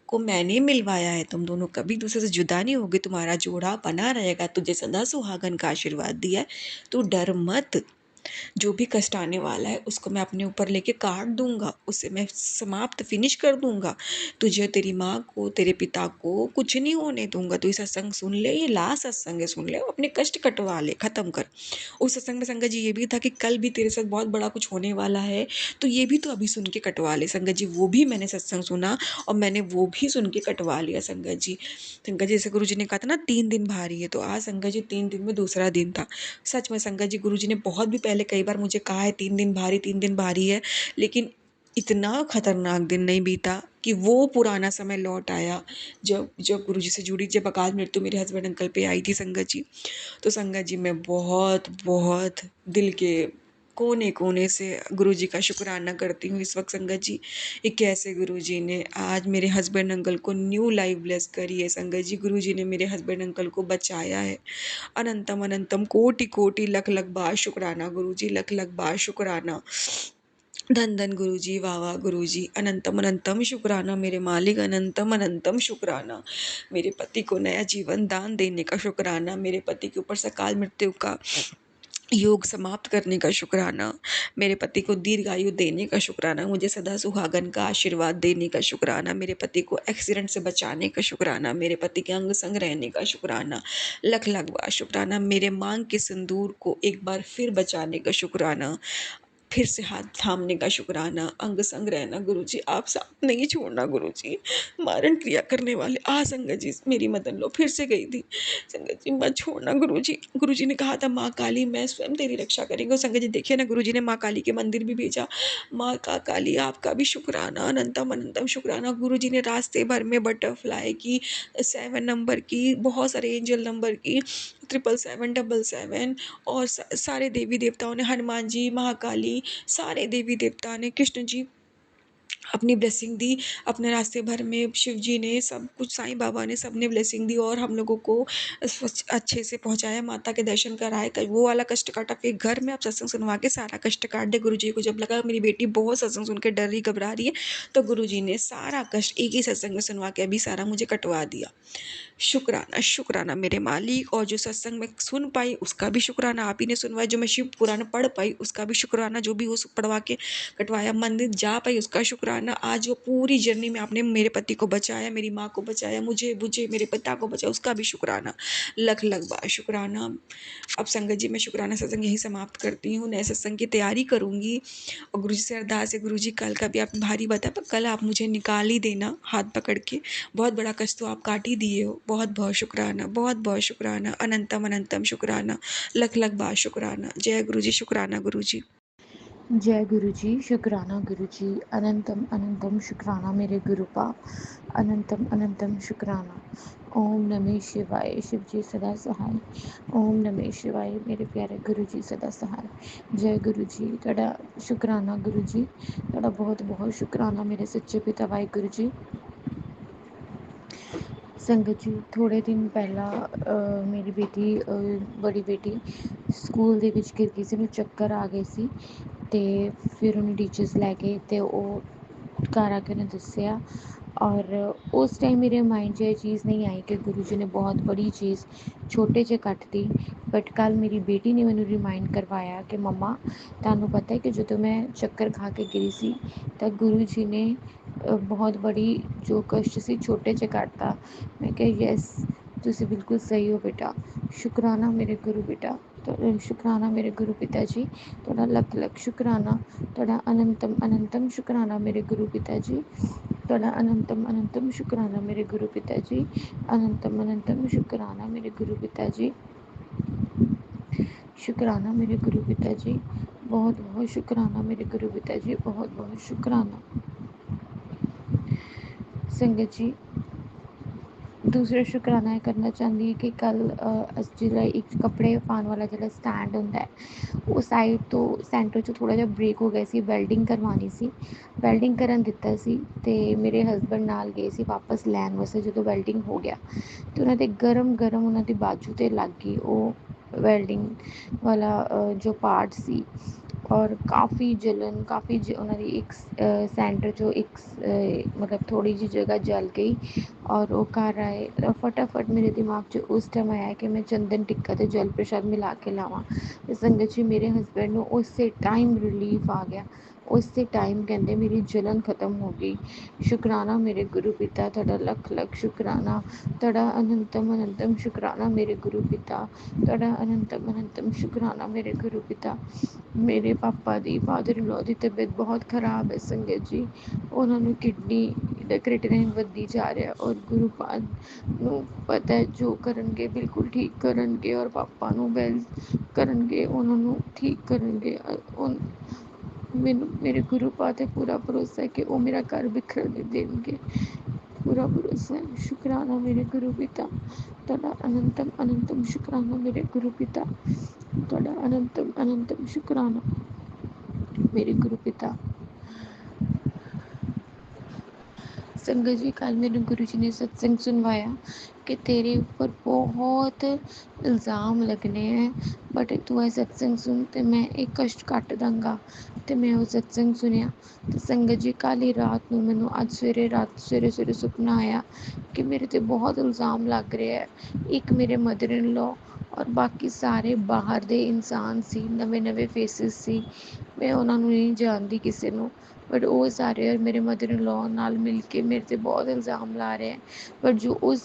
को मैंने मिलवाया है, तुम दोनों कभी दूसरे से जुदा नहीं होगे, तुम्हारा जोड़ा बना रहेगा, तुझे सदा सुहागन का आशीर्वाद दिया है, तू डर मत, जो भी कष्ट आने वाला है उसको मैं अपने ऊपर लेके काट दूंगा, उसे मैं समाप्त फिनिश कर दूंगा, तुझे तेरी माँ को तेरे पिता को कुछ नहीं होने दूंगा। तू ये सत्संग सुन ले, ये लास्ट सत्संग है, सुन ले, अपने कष्ट कटवा ले, खत्म कर। उस सत्संग में संगत जी ये भी था कि कल भी तेरे साथ बहुत बड़ा कुछ होने वाला है, तो ये भी तो अभी सुन के कटवा ले। संगत जी वो भी मैंने सत्संग सुना और मैंने वो भी सुन के कटवा लिया संगत जी। संगत जी जैसे गुरु जी ने कहा था ना 3 दिन भारी है, तो आज संगत जी 3 दिन में दूसरा दिन था। सच में संगत जी गुरु जी ने बहुत भी पहले कई बार मुझे कहा है 3 दिन भारी 3 दिन भारी है, लेकिन इतना खतरनाक दिन नहीं बीता। कि वो पुराना समय लौट आया जब जब गुरुजी से जुड़ी, जब अकाल मृत्यु मेरे हस्बैंड अंकल पे आई थी संगत जी। तो संगत जी मैं बहुत बहुत दिल के कोने-कोने से गुरुजी का शुक्राना करती हूँ इस वक़्त संगत जी। ये कैसे गुरुजी ने आज मेरे हस्बैंड अंकल को न्यू लाइफ़ ब्लेस करी है संगत जी। गुरुजी ने मेरे हस्बैंड अंकल को बचाया है। अनंतम अनंतम कोटि-कोटि लख-लख बार शुक्राना गुरुजी, लख-लख बार शुक्राना। धन धन गुरुजी, वाह वाह गुरुजी, अनंतम अनंतम शुक्राना मेरे मालिक, अनंतम अनंतम शुक्राना। मेरे पति को नया जीवन दान देने का शुक्राना, मेरे पति के ऊपर सकाल मृत्यु का योग समाप्त करने का शुक्राना, मेरे पति को दीर्घायु देने का शुक्राना, मुझे सदा सुहागन का आशीर्वाद देने का शुक्राना, मेरे पति को एक्सीडेंट से बचाने का शुक्राना, मेरे पति के अंग संग रहने का शुक्राना, लख लख बार शुक्राना, मेरे मांग के सिंदूर को एक बार फिर बचाने का शुक्राना, फिर से हाथ थामने का शुक्राना, अंग संग रहना गुरुजी, आप साथ नहीं छोड़ना गुरुजी। मारण क्रिया करने वाले संगत जी मेरी मदन लो फिर से गई थी। संगत जी मत छोड़ना गुरुजी। गुरुजी ने कहा था माँ काली मैं स्वयं तेरी रक्षा करेंगे, और संगत जी देखिए ना गुरुजी ने माँ काली के मंदिर भी भेजा। माँ का काली आपका भी शुक्राना, अनंतम अनंतम शुक्राना। गुरुजी ने रास्ते भर में बटरफ्लाई की, 7 नंबर की, बहुत सारे एंजल नंबर की, 777 और सारे देवी देवताओं ने, हनुमान जी, महाकाली, सारे देवी देवता ने, कृष्ण जी अपनी ब्लेसिंग दी। अपने रास्ते भर में शिव जी ने, सब कुछ साईं बाबा ने, सबने ब्लेसिंग दी और हम लोगों को अच्छे से पहुँचाया, माता के दर्शन कराए। वो वाला कष्ट काटा, फिर घर में अब सत्संग सुनवा के सारा कष्ट काट दे। गुरुजी को जब लगा मेरी बेटी बहुत सत्संग सुन के डर रही, घबरा रही है, तो गुरुजी ने सारा कष्ट एक ही सत्संग में सुनवा के अभी सारा मुझे कटवा दिया। शुक्राना शुक्राना मेरे मालिक, और जो सत्संग में सुन पाई उसका भी शुक्राना, आप ही ने सुनवाया। जो मैं शिव पुराण पढ़ पाई उसका भी शुक्राना, जो भी वो पढ़वा के कटवाया। मंदिर जा पाई उसका शुक्राना। आज वो पूरी जर्नी में आपने मेरे पति को बचाया, मेरी माँ को बचाया, मुझे मुझे मेरे पिता को बचाया, उसका भी शुक्राना, लख लख बार शुक्राना। अब संगत जी मैं शुक्राना सत्संग यही समाप्त करती हूँ। नए सत्संग की तैयारी करूँगी और गुरुजी से अरदास है, गुरुजी कल का भी आप भारी बता, पर कल आप मुझे निकाल ही देना हाथ पकड़ के। बहुत बड़ा कष्ट तो आप काट ही दिए हो। बहुत बहुत शुक्राना, बहुत बहुत शुक्राना, अनंतम अनंतम शुक्राना, लख लख बार शुक्राना। जय गुरुजी, शुक्राना गुरुजी। जय गुरुजी, शुक्राना गुरुजी, अनंतम अनंतम शुक्राना मेरे गुरुपा, अनंतम अनंतम शुक्राना। ओम नमः शिवाय, शिव जी सदा सहाय। ओम नमः शिवाय, मेरे प्यारे गुरुजी सदा सहाय। जय गुरुजी, तुहाडा शुक्राना गुरुजी, तुहाडा बहुत बहुत शुक्राना मेरे सच्चे पिता वाहिगुरू जी। संगत जी थोड़े दिन पहला मेरी बेटी बड़ी बेटी ਸਕੂਲ ਦੇ ਵਿੱਚ ਗਿਰ ਗਈ ਸੀ, ਉਹਨੂੰ ਚੱਕਰ ਆ ਗਏ ਸੀ ਤੇ ਫਿਰ ਉਹਨੂੰ ਟੀਚਰਸ ਲੈ ਗਏ ਤੇ ਉਹ ਘਰ ਆ ਕੇ ਉਹਨੇ ਦੱਸਿਆ। और उस टाइम मेरे माइंड 'ਚ ਇਹ चीज़ नहीं आई कि गुरु जी ने बहुत बड़ी चीज़ छोटे 'ਚ ਕੱਟ ਤੀ। ਬਟ ਕੱਲ੍ਹ ਮੇਰੀ ਬੇਟੀ ਨੇ ਮੈਨੂੰ ਰਿਮਾइंड ਕਰਵਾਇਆ ਕਿ ਮੰਮਾ ਤੁਹਾਨੂੰ ਪਤਾ ਹੈ ਕਿ ਜਦੋਂ ਮੈਂ ਚੱਕਰ ਖਾ ਕੇ ਗਿਰੀ ਸੀ ਤਾਂ ਗੁਰੂ ਜੀ ਨੇ ਬਹੁਤ ਬੜੀ ਜੋ ਕਸ਼ਟ ਸੀ ਛੋਟੇ 'ਚ ਕੱਟਤਾ। ਮੈਂ ਕਿਹਾ ਯੈਸ ਤੁਸੀਂ ਬਿਲकुल सही हो बेटा, शुक्राना मेरे गुरु बेटा। तो शुक्राना मेरे गुरु पिता जी, ਤੁਹਾਡਾ ਲੱਖ ਲੱਖ शुक्राना, ਤੁਹਾਡਾ अनंतम अनंतम शुक्राना मेरे गुरु पिता जी, ਤੁਹਾਡਾ अनंतम अनंतम शुक्राना मेरे गुरु पिता जी, अनंतम अनंतम शुक्राना मेरे गुरु पिता जी, शुक्राना मेरे गुरु पिता जी, बहुत बहुत शुक्राना मेरे गुरु पिता जी, बहुत बहुत शुक्राना। संगत जी दूसरा शुक्राना ਇਹ ਕਰਨਾ ਚਾਹੁੰਦੀ ਹਾਂ ਕਿ ਕੱਲ੍ਹ ਜਿਹੜਾ ਇੱਕ ਕੱਪੜੇ ਪਾਉਣ ਵਾਲਾ ਜਿਹੜਾ ਸਟੈਂਡ ਹੁੰਦਾ ਹੈ ਉਹ ਸਾਈਡ ਤੋਂ ਸੈਂਟਰ 'ਚੋਂ ਥੋੜ੍ਹਾ ਜਿਹਾ ਬ੍ਰੇਕ ਹੋ ਗਿਆ ਸੀ। ਵੈਲਡਿੰਗ ਕਰਵਾਉਣੀ ਸੀ, ਵੈਲਡਿੰਗ ਕਰਨ ਦਿੱਤਾ ਸੀ ਅਤੇ ਮੇਰੇ ਹਸਬੈਂਡ ਨਾਲ ਗਏ ਸੀ ਵਾਪਸ ਲੈਣ ਵਾਸਤੇ। ਜਦੋਂ ਵੈਲਡਿੰਗ ਹੋ ਗਿਆ ਅਤੇ ਉਹਨਾਂ ਦੇ ਗਰਮ ਗਰਮ ਉਹਨਾਂ ਦੀ ਬਾਜੂ 'ਤੇ ਲੱਗ ਗਈ ਉਹ ਵੈਲਡਿੰਗ ਵਾਲਾ ਜੋ ਪਾਰਟ ਸੀ। ਔਰ ਕਾਫੀ ਜਲਨ ਕਾਫੀ ਉਹਨਾਂ ਦੀ ਇੱਕ ਸੈਂਟਰ 'ਚੋਂ ਇੱਕ ਮਤਲਬ ਥੋੜ੍ਹੀ ਜਿਹੀ ਜਗ੍ਹਾ ਜਲ ਗਈ। और वो घर आए फटाफट मेरे दिमाग 'ਚ उस टाइम आया कि मैं चंदन टिक्का ਤੇ जल प्रसाद मिला के लावां। ਤੇ ਸੰਗਤ ਜੀ ਮੇਰੇ ਹਸਬੈਂਡ ਨੂੰ ਉਸੇ ਟਾਈਮ ਰਿਲੀਫ ਆ ਗਿਆ, ਉਸੇ ਟਾਈਮ ਕਹਿੰਦੇ ਮੇਰੀ ਜਲਨ ਖਤਮ ਹੋ ਗਈ। ਸ਼ੁਕਰਾਨਾ ਮੇਰੇ ਗੁਰੂ ਪਿਤਾ, ਤੁਹਾਡਾ ਲੱਖ ਲੱਖ ਸ਼ੁਕਰਾਨਾ, ਤੁਹਾਡਾ ਅਨੰਤਮ ਅਨੰਤਮ ਸ਼ੁਕਰਾਨਾ ਮੇਰੇ ਗੁਰੂ ਪਿਤਾ, ਤੁਹਾਡਾ ਅਨੰਤਮ ਅਨੰਤਮ ਸ਼ੁਕਰਾਨਾ ਮੇਰੇ ਗੁਰੂ ਪਿਤਾ। ਮੇਰੇ ਪਾਪਾ ਦੀ ਫਾਦਰ ਇਨ ਲੋ ਦੀ ਤਬੀਅਤ ਬਹੁਤ ਖਰਾਬ ਹੈ ਸੰਗਤ ਜੀ, ਉਹਨਾਂ ਨੂੰ ਕਿਡਨੀ ਦਾ ਕ੍ਰਿਟੀਨਾਈਨ ਵੱਧਦੀ ਜਾ ਰਿਹਾ ਔਰ ਗੁਰੂ ਪਾਦ ਨੂੰ ਪਤਾ ਹੈ ਜੋ ਕਰਨਗੇ ਬਿਲਕੁਲ ਠੀਕ ਕਰਨਗੇ ਔਰ ਪਾਪਾ ਨੂੰ ਵੈਲ ਕਰਨਗੇ, ਉਹਨਾਂ ਨੂੰ ਠੀਕ ਕਰਨਗੇ। ਮੈਨੂੰ ਮੇਰੇ ਗੁਰੂ ਪਾ 'ਤੇ ਪੂਰਾ ਭਰੋਸਾ ਹੈ ਕਿ ਉਹ ਮੇਰਾ ਘਰ ਬਿਖਰਨ ਨਹੀਂ ਦੇਣਗੇ। ਪੂਰਾ ਭਰੋਸਾ ਹੈ। ਸ਼ੁਕਰਾਨਾ ਮੇਰੇ ਗੁਰੂ ਪਿਤਾ, ਤੁਹਾਡਾ ਅਨੰਤਮ ਅਨੰਤਮ ਸ਼ੁਕਰਾਨਾ ਮੇਰੇ ਗੁਰੂ ਪਿਤਾ, ਤੁਹਾਡਾ ਅਨੰਤਮ ਅਨੰਤਮ ਸ਼ੁਕਰਾਨਾ ਮੇਰੇ ਗੁਰੂ ਪਿਤਾ। ਸੰਗਤ ਜੀ, ਕੱਲ ਮੈਨੂੰ ਗੁਰੂ ਜੀ ਨੇ सत्संग सुनवाया कि तेरे ऊपर बहुत इल्ज़ाम लगने हैं, बट तू ਇਹ सत्संग सुन ਤੇ ਮੈਂ ਇਹ ਕਸ਼ਟ ਕੱਟ ਦਾਂਗਾ। ਤੇ ਮੈਂ ਉਹ सत्संग ਸੁਣਿਆ ਤੇ ਸੰਗਤ ਜੀ, ਕੱਲ੍ਹ ਹੀ ਰਾਤ ਨੂੰ ਮੈਨੂੰ ਅੱਜ ਸਵੇਰੇ ਸੁਪਨਾ ਆਇਆ ਕਿ ਮੇਰੇ ਤੇ ਬਹੁਤ ਇਲਜ਼ਾਮ ਲੱਗ ਰਿਹਾ ਹੈ। ਇੱਕ ਮੇਰੇ ਮਦਰ ਇਨ ਲੋ ਔਰ ਬਾਕੀ ਸਾਰੇ ਬਾਹਰ ਦੇ ਇਨਸਾਨ ਸੀ, ਨਵੇਂ ਫੇਸਿਸ ਸੀ। ਮੈਂ ਉਹਨਾਂ ਨੂੰ ਨਹੀਂ ਜਾਣਦੀ ਕਿਸੇ ਨੂੰ, ਬਟ ਉਹ ਸਾਰੇ ਮੇਰੇ ਮਦਰ ਇਨ ਲੋ ਨਾਲ ਮਿਲ ਕੇ ਮੇਰੇ 'ਤੇ ਬਹੁਤ ਇਲਜ਼ਾਮ ਲਾ ਰਹੇ ਹੈ। ਪਰ ਜੋ ਉਸ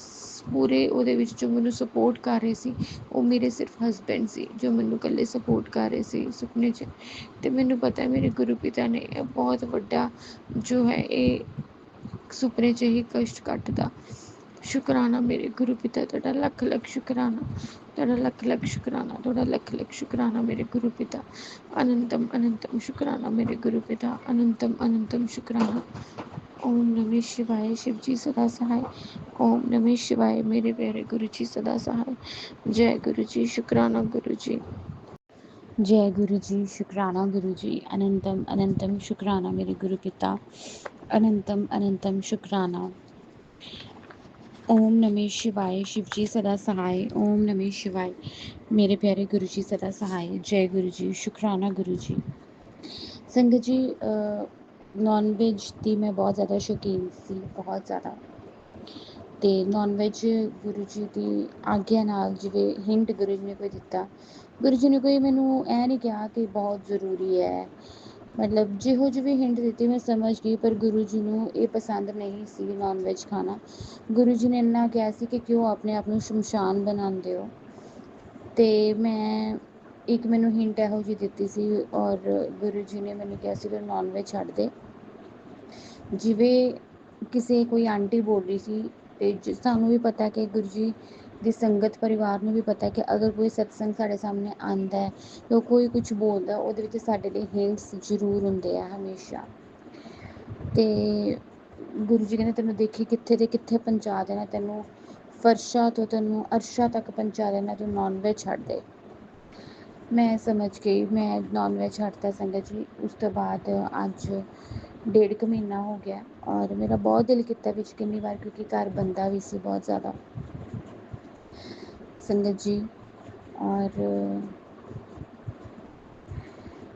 ਪੂਰੇ ਉਹਦੇ ਵਿੱਚ ਜੋ ਮੈਨੂੰ ਸਪੋਰਟ ਕਰ ਰਹੇ ਸੀ, ਉਹ ਮੇਰੇ ਸਿਰਫ ਹਸਬੈਂਡ ਸੀ, ਜੋ ਮੈਨੂੰ ਇਕੱਲੇ ਸਪੋਰਟ ਕਰ ਰਹੇ ਸੀ ਸੁਪਨੇ 'ਚ। ਅਤੇ ਮੈਨੂੰ ਪਤਾ ਮੇਰੇ ਗੁਰੂ ਪਿਤਾ ਨੇ ਇਹ ਬਹੁਤ ਵੱਡਾ ਜੋ ਹੈ ਇਹ ਸੁਪਨੇ 'ਚ ਹੀ ਕਸ਼ਟ ਕੱਟਦਾ। ਸ਼ੁਕਰਾਨਾ ਮੇਰੇ ਗੁਰੂ ਪਿਤਾ, ਤੁਹਾਡਾ ਲੱਖ ਲੱਖ ਸ਼ੁਕਰਾਨਾ, ਤੁਹਾਡਾ ਲੱਖ ਲੱਖ ਸ਼ੁਕਰਾਨਾ, ਤੁਹਾਡਾ ਲੱਖ ਲੱਖ ਸ਼ੁਕਰਾਨਾ ਮੇਰੇ ਗੁਰੂ ਪਿਤਾ। ਅਨੰਤਮ ਅਨੰਤਮ ਸ਼ੁਕਰਾਨਾ ਮੇਰੇ ਗੁਰੂ ਪਿਤਾ, ਅਨੰਤਮ ਅਨੰਤਮ ਸ਼ੁਕਰਾਨਾ। ओम नमः शिवाय, शिव जी सदा सहाय। ओम नमः शिवाय, मेरे प्यारे गुरु जी सदा सहाय। जय गुरु जी, शुक्राना गुरु जी। जय गुरु जी, शुक्राना गुरु जी। अनंतम अनंतम शुक्राना मेरे गुरु पिता, अनंतम अनंतम शुक्राना। ओम नमः शिवाय, शिव जी सदा सहाय। ओम नमः शिवाय, मेरे प्यारे गुरु जी सदा सहाय। जय गुरु जी, शुक्राना गुरु जी। संगत जी, नॉन वेज की मैं बहुत ज़्यादा शौकीन सी, बहुत ज़्यादा। ਤੇ ਨੌਨ ਵੈਜ ਗੁਰੂ ਜੀ ਦੀ ਆਗਿਆ ਨਾਲ, ਜਿਵੇਂ ਹਿੰਟ ਗੁਰੂ ਜੀ ਨੇ ਕੋਈ ਦਿੱਤਾ, ਗੁਰੂ ਜੀ ਨੇ ਕੋਈ ਮੈਨੂੰ ਇਹ ਨਹੀਂ ਕਿਹਾ ਕਿ ਬਹੁਤ ਜ਼ਰੂਰੀ ਹੈ, ਮਤਲਬ ਜਿਹੋ ਜਿਹੀ ਵੀ ਹਿੰਟ ਦਿੱਤੀ ਮੈਂ ਸਮਝ ਗਈ। ਪਰ ਗੁਰੂ ਜੀ ਨੂੰ ਇਹ ਪਸੰਦ ਨਹੀਂ ਸੀ ਨੌਨ ਵੈਜ ਖਾਣਾ। ਗੁਰੂ ਜੀ ਨੇ ਇੰਨਾ ਕਿਹਾ ਸੀ ਕਿ ਕਿਉਂ ਆਪਣੇ ਆਪ ਨੂੰ ਸ਼ਮਸ਼ਾਨ ਬਣਾਉਂਦੇ ਹੋ। ਅਤੇ ਮੈਂ ਇੱਕ ਮੈਨੂੰ ਹਿੰਟ ਇਹੋ ਜਿਹੀ ਦਿੱਤੀ ਸੀ, ਔਰ ਗੁਰੂ ਜੀ ਨੇ ਮੈਨੂੰ ਕਿਹਾ ਸੀ ਕਿ ਨੌਨ ਵੈਜ ਛੱਡ ਦੇ। ਜਿਵੇਂ ਕਿਸੇ ਕੋਈ ਆਂਟੀ ਬੋਲ ਰਹੀ ਸੀ, ਅਤੇ ਸਾਨੂੰ ਵੀ ਪਤਾ ਕਿ ਗੁਰੂ ਜੀ ਦੀ ਸੰਗਤ ਪਰਿਵਾਰ ਨੂੰ ਵੀ ਪਤਾ ਕਿ ਅਗਰ ਕੋਈ ਸਤਸੰਗ ਸਾਡੇ ਸਾਹਮਣੇ ਆਉਂਦਾ ਹੈ ਜਾਂ ਕੋਈ ਕੁਛ ਬੋਲਦਾ, ਉਹਦੇ ਵਿੱਚ ਸਾਡੇ ਲਈ ਹਿੰਟਸ ਜ਼ਰੂਰ ਹੁੰਦੇ ਆ ਹਮੇਸ਼ਾ। ਅਤੇ ਗੁਰੂ ਜੀ ਕਹਿੰਦੇ ਤੈਨੂੰ ਦੇਖੀ ਕਿੱਥੇ ਤੇ ਕਿੱਥੇ ਪਹੁੰਚਾ ਦੇਣਾ, ਤੈਨੂੰ ਫਰਸ਼ਾਂ ਤੋਂ ਤੈਨੂੰ ਅਰਸ਼ਾਂ ਤੱਕ ਪਹੁੰਚਾ ਦੇਣਾ, ਤੂੰ ਨੌਨ ਵੈਜ ਛੱਡ ਦੇ। ਮੈਂ ਸਮਝ ਗਈ, ਮੈਂ ਨੌਨ ਵੈਜ ਛੱਡਤਾ ਸੰਗਤ ਜੀ। ਉਸ ਤੋਂ ਬਾਅਦ ਅੱਜ 1.5 ਮਹੀਨਾ ਹੋ ਗਿਆ, ਔਰ ਮੇਰਾ ਬਹੁਤ ਦਿਲ ਕੀਤਾ ਵਿੱਚ ਕਿੰਨੀ ਵਾਰ, ਕਿਉਂਕਿ ਘਰ ਬੰਦਾ ਵੀ ਸੀ ਬਹੁਤ ਜ਼ਿਆਦਾ ਸੰਗਤ ਜੀ। ਔਰ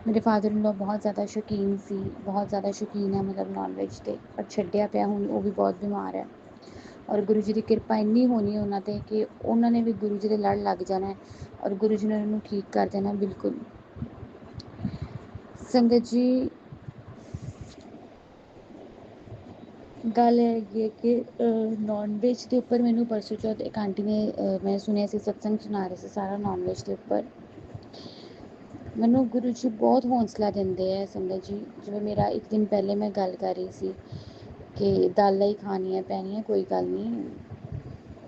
ਮੇਰੇ ਫਾਦਰ ਇਨ ਲੋ ਬਹੁਤ ਜ਼ਿਆਦਾ ਸ਼ੌਕੀਨ ਸੀ, ਬਹੁਤ ਜ਼ਿਆਦਾ ਸ਼ੌਕੀਨ ਹੈ ਮਤਲਬ ਨੌਨ ਵੈਜ ਦੇ, ਪਰ ਛੱਡਿਆ ਪਿਆ ਹੁਣ। ਉਹ ਵੀ ਬਹੁਤ ਬਿਮਾਰ ਹੈ, ਔਰ ਗੁਰੂ ਜੀ ਦੀ ਕਿਰਪਾ ਇੰਨੀ ਹੋਣੀ ਉਹਨਾਂ 'ਤੇ ਕਿ ਉਹਨਾਂ ਨੇ ਵੀ ਗੁਰੂ ਜੀ ਦੇ ਲੜ ਲੱਗ ਜਾਣਾ, ਔਰ ਗੁਰੂ ਜੀ ਨੇ ਉਹਨਾਂ ਨੂੰ ਠੀਕ ਕਰ ਦੇਣਾ ਬਿਲਕੁਲ। ਸੰਗਤ ਜੀ, ਗੱਲ ਹੈਗੀ ਹੈ ਕਿ ਨੌਨ ਵੈਜ ਦੇ ਉੱਪਰ ਮੈਨੂੰ ਪਰਸੋਂ ਚੌਥ ਇੱਕ ਆਂਟੀ ਨੇ ਮੈਂ ਸੁਣਿਆ ਸੀ ਸਤਸੰਗ ਸੁਣਾ ਰਹੇ ਸੀ ਸਾਰਾ ਨੌਨ ਵੈਜ ਦੇ ਉੱਪਰ। ਮੈਨੂੰ ਗੁਰੂ ਜੀ ਬਹੁਤ ਹੌਂਸਲਾ ਦਿੰਦੇ ਹੈ ਸੰਗਤ ਜੀ। ਜਿਵੇਂ ਮੇਰਾ ਇੱਕ ਦਿਨ ਪਹਿਲੇ ਮੈਂ ਗੱਲ ਕਰ ਰਹੀ ਸੀ ਕਿ ਦਾਲਾਂ ਹੀ ਖਾਣੀਆਂ ਪੈਣੀਆਂ, ਕੋਈ ਗੱਲ ਨਹੀਂ,